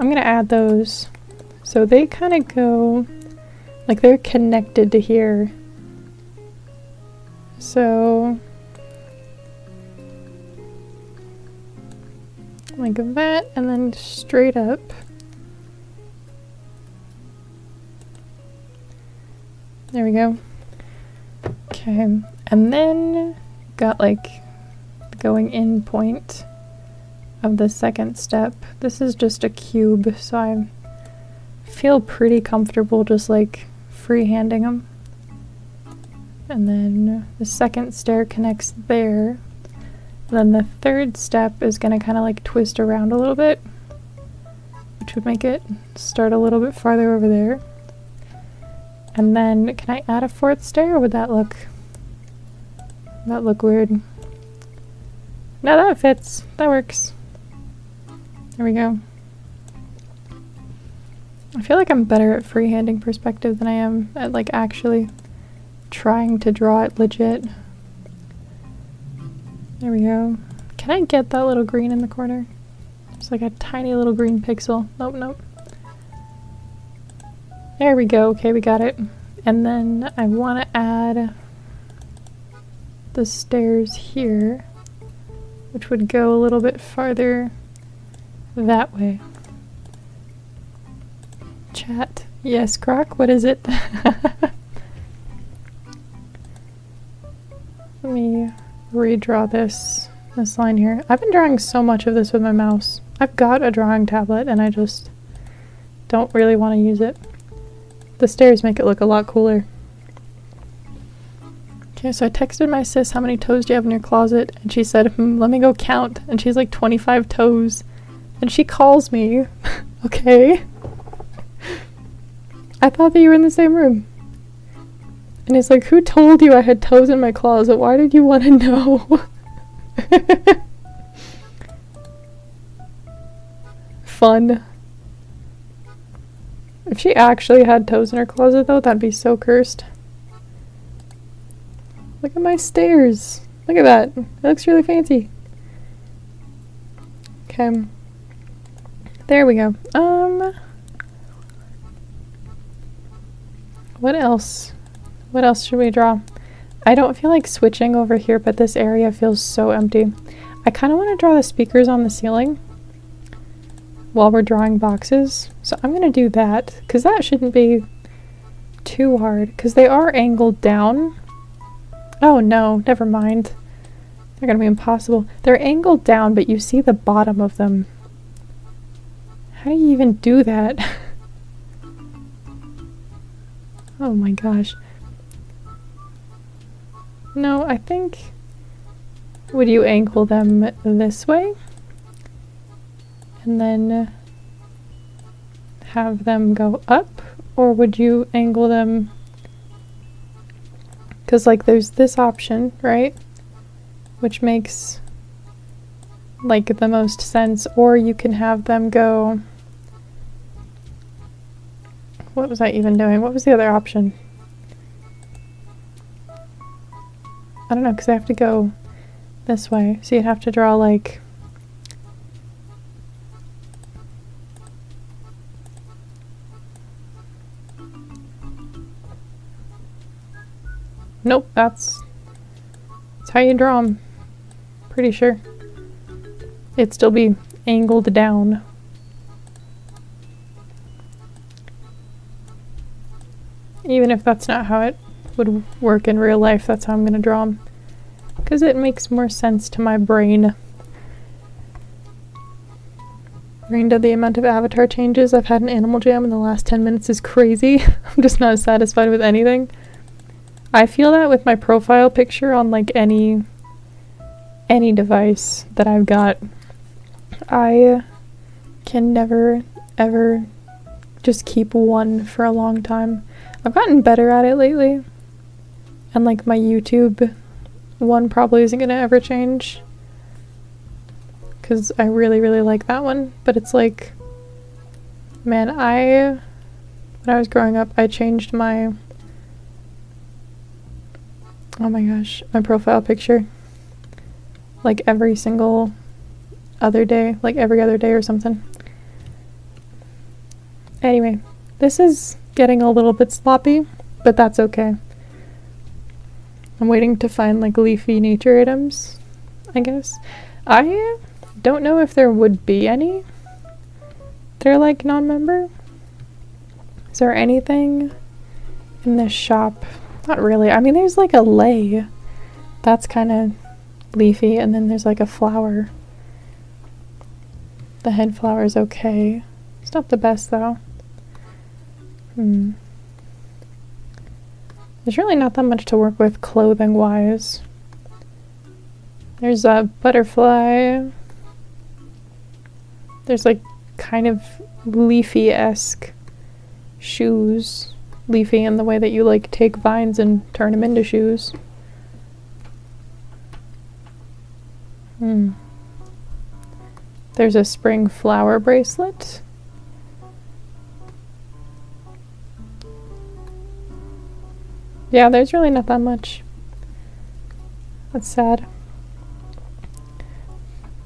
I'm gonna add those. So they kind of go, like they're connected to here. So, like that, and then straight up. There we go. Okay, and then got like going in point of the second step. This is just a cube, so I feel pretty comfortable just like freehanding them. And then the second stair connects there. Then the third step is going to kind of like twist around a little bit, which would make it start a little bit farther over there. And then can I add a fourth stair, or would that look weird? No, that fits. That works. There we go. I feel like I'm better at freehanding perspective than I am at like actually trying to draw it legit. There we go. Can I get that little green in the corner? It's like a tiny little green pixel. Nope, nope. There we go. Okay, we got it. And then I want to add the stairs here, which would go a little bit farther that way. Chat. Yes, Croc, what is it? Let me redraw this line here. I've been drawing so much of this with my mouse. I've got a drawing tablet and I just don't really want to use it. The stairs make it look a lot cooler. Okay, so I texted my sis, how many toes do you have in your closet? And she said, let me go count. And she's like 25 toes. And she calls me. Okay. I thought that you were in the same room. And it's like, who told you I had toes in my closet? Why did you want to know? Fun. If she actually had toes in her closet though, that'd be so cursed. Look at my stairs. Look at that. It looks really fancy. Okay. There we go. What else? What else should we draw? I don't feel like switching over here, but this area feels so empty. I kind of want to draw the speakers on the ceiling while we're drawing boxes. So I'm going to do that, because that shouldn't be too hard, because they are angled down. Oh no, never mind. They're going to be impossible. They're angled down, but you see the bottom of them. How do you even do that? Oh my gosh. No, I think... Would you angle them this way? And then have them go up? Or would you angle them... Because like there's this option, right? Which makes like the most sense. Or you can have them go... What was I even doing? What was the other option? I don't know, because I have to go this way. So you'd have to draw like... Nope, that's how you draw them. Pretty sure. It'd still be angled down. Even if that's not how it would work in real life, that's how I'm going to draw them. Because it makes more sense to my brain. Brain did the amount of avatar changes I've had in Animal Jam in the last 10 minutes is crazy. I'm just not satisfied with anything. I feel that with my profile picture on like any device that I've got. I can never ever just keep one for a long time. I've gotten better at it lately. And like my YouTube one probably isn't gonna ever change. Because I really, really like that one. But it's like, man, when I was growing up, I changed my, oh my gosh, my profile picture. Like every single other day, like every other day or something. Anyway, this is getting a little bit sloppy, but that's okay. I'm waiting to find like leafy nature items, I guess. I don't know if there would be any. They're like non-member. Is there anything in this shop? Not really. I mean, there's like a lei. That's kind of leafy, and then there's like a flower. The head flower is okay. It's not the best though. There's really not that much to work with clothing wise. There's a butterfly. There's like kind of leafy-esque shoes. Leafy in the way that you like take vines and turn them into shoes. There's a spring flower bracelet. Yeah, there's really not that much. That's sad.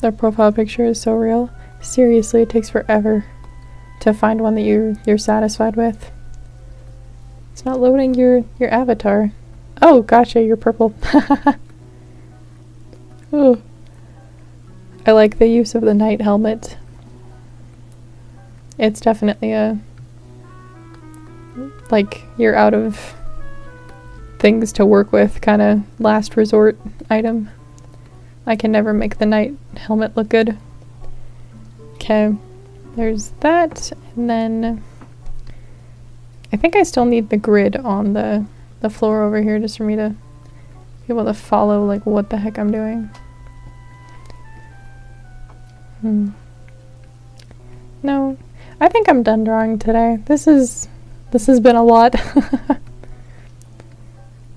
Their profile picture is so real. Seriously, it takes forever to find one that you're satisfied with. It's not loading your avatar. Oh, gotcha, you're purple. Ooh. I like the use of the night helmet. It's definitely a, like, you're out of things to work with kind of last resort item. I can never make the night helmet look good. Okay, there's that, and then I think I still need the grid on the floor over here just for me to be able to follow like what the heck I'm doing. No, I think I'm done drawing today. This has been a lot.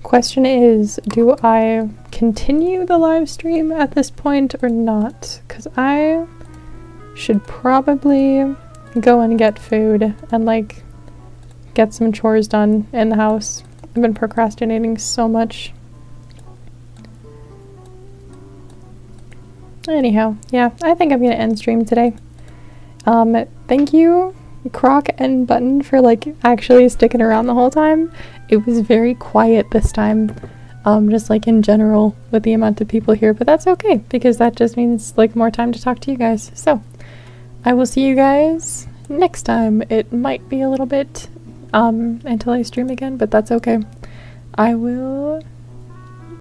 Question is, do I continue the live stream at this point or not? Because I should probably go and get food and like get some chores done in the house. I've been procrastinating so much. Anyhow, yeah, I think I'm gonna end stream today. Thank you, Croc and Button, for like actually sticking around the whole time. It was very quiet this time, just like in general with the amount of people here, but that's okay because that just means like more time to talk to you guys. So I will see you guys next time. It might be a little bit until I stream again, but that's okay. I will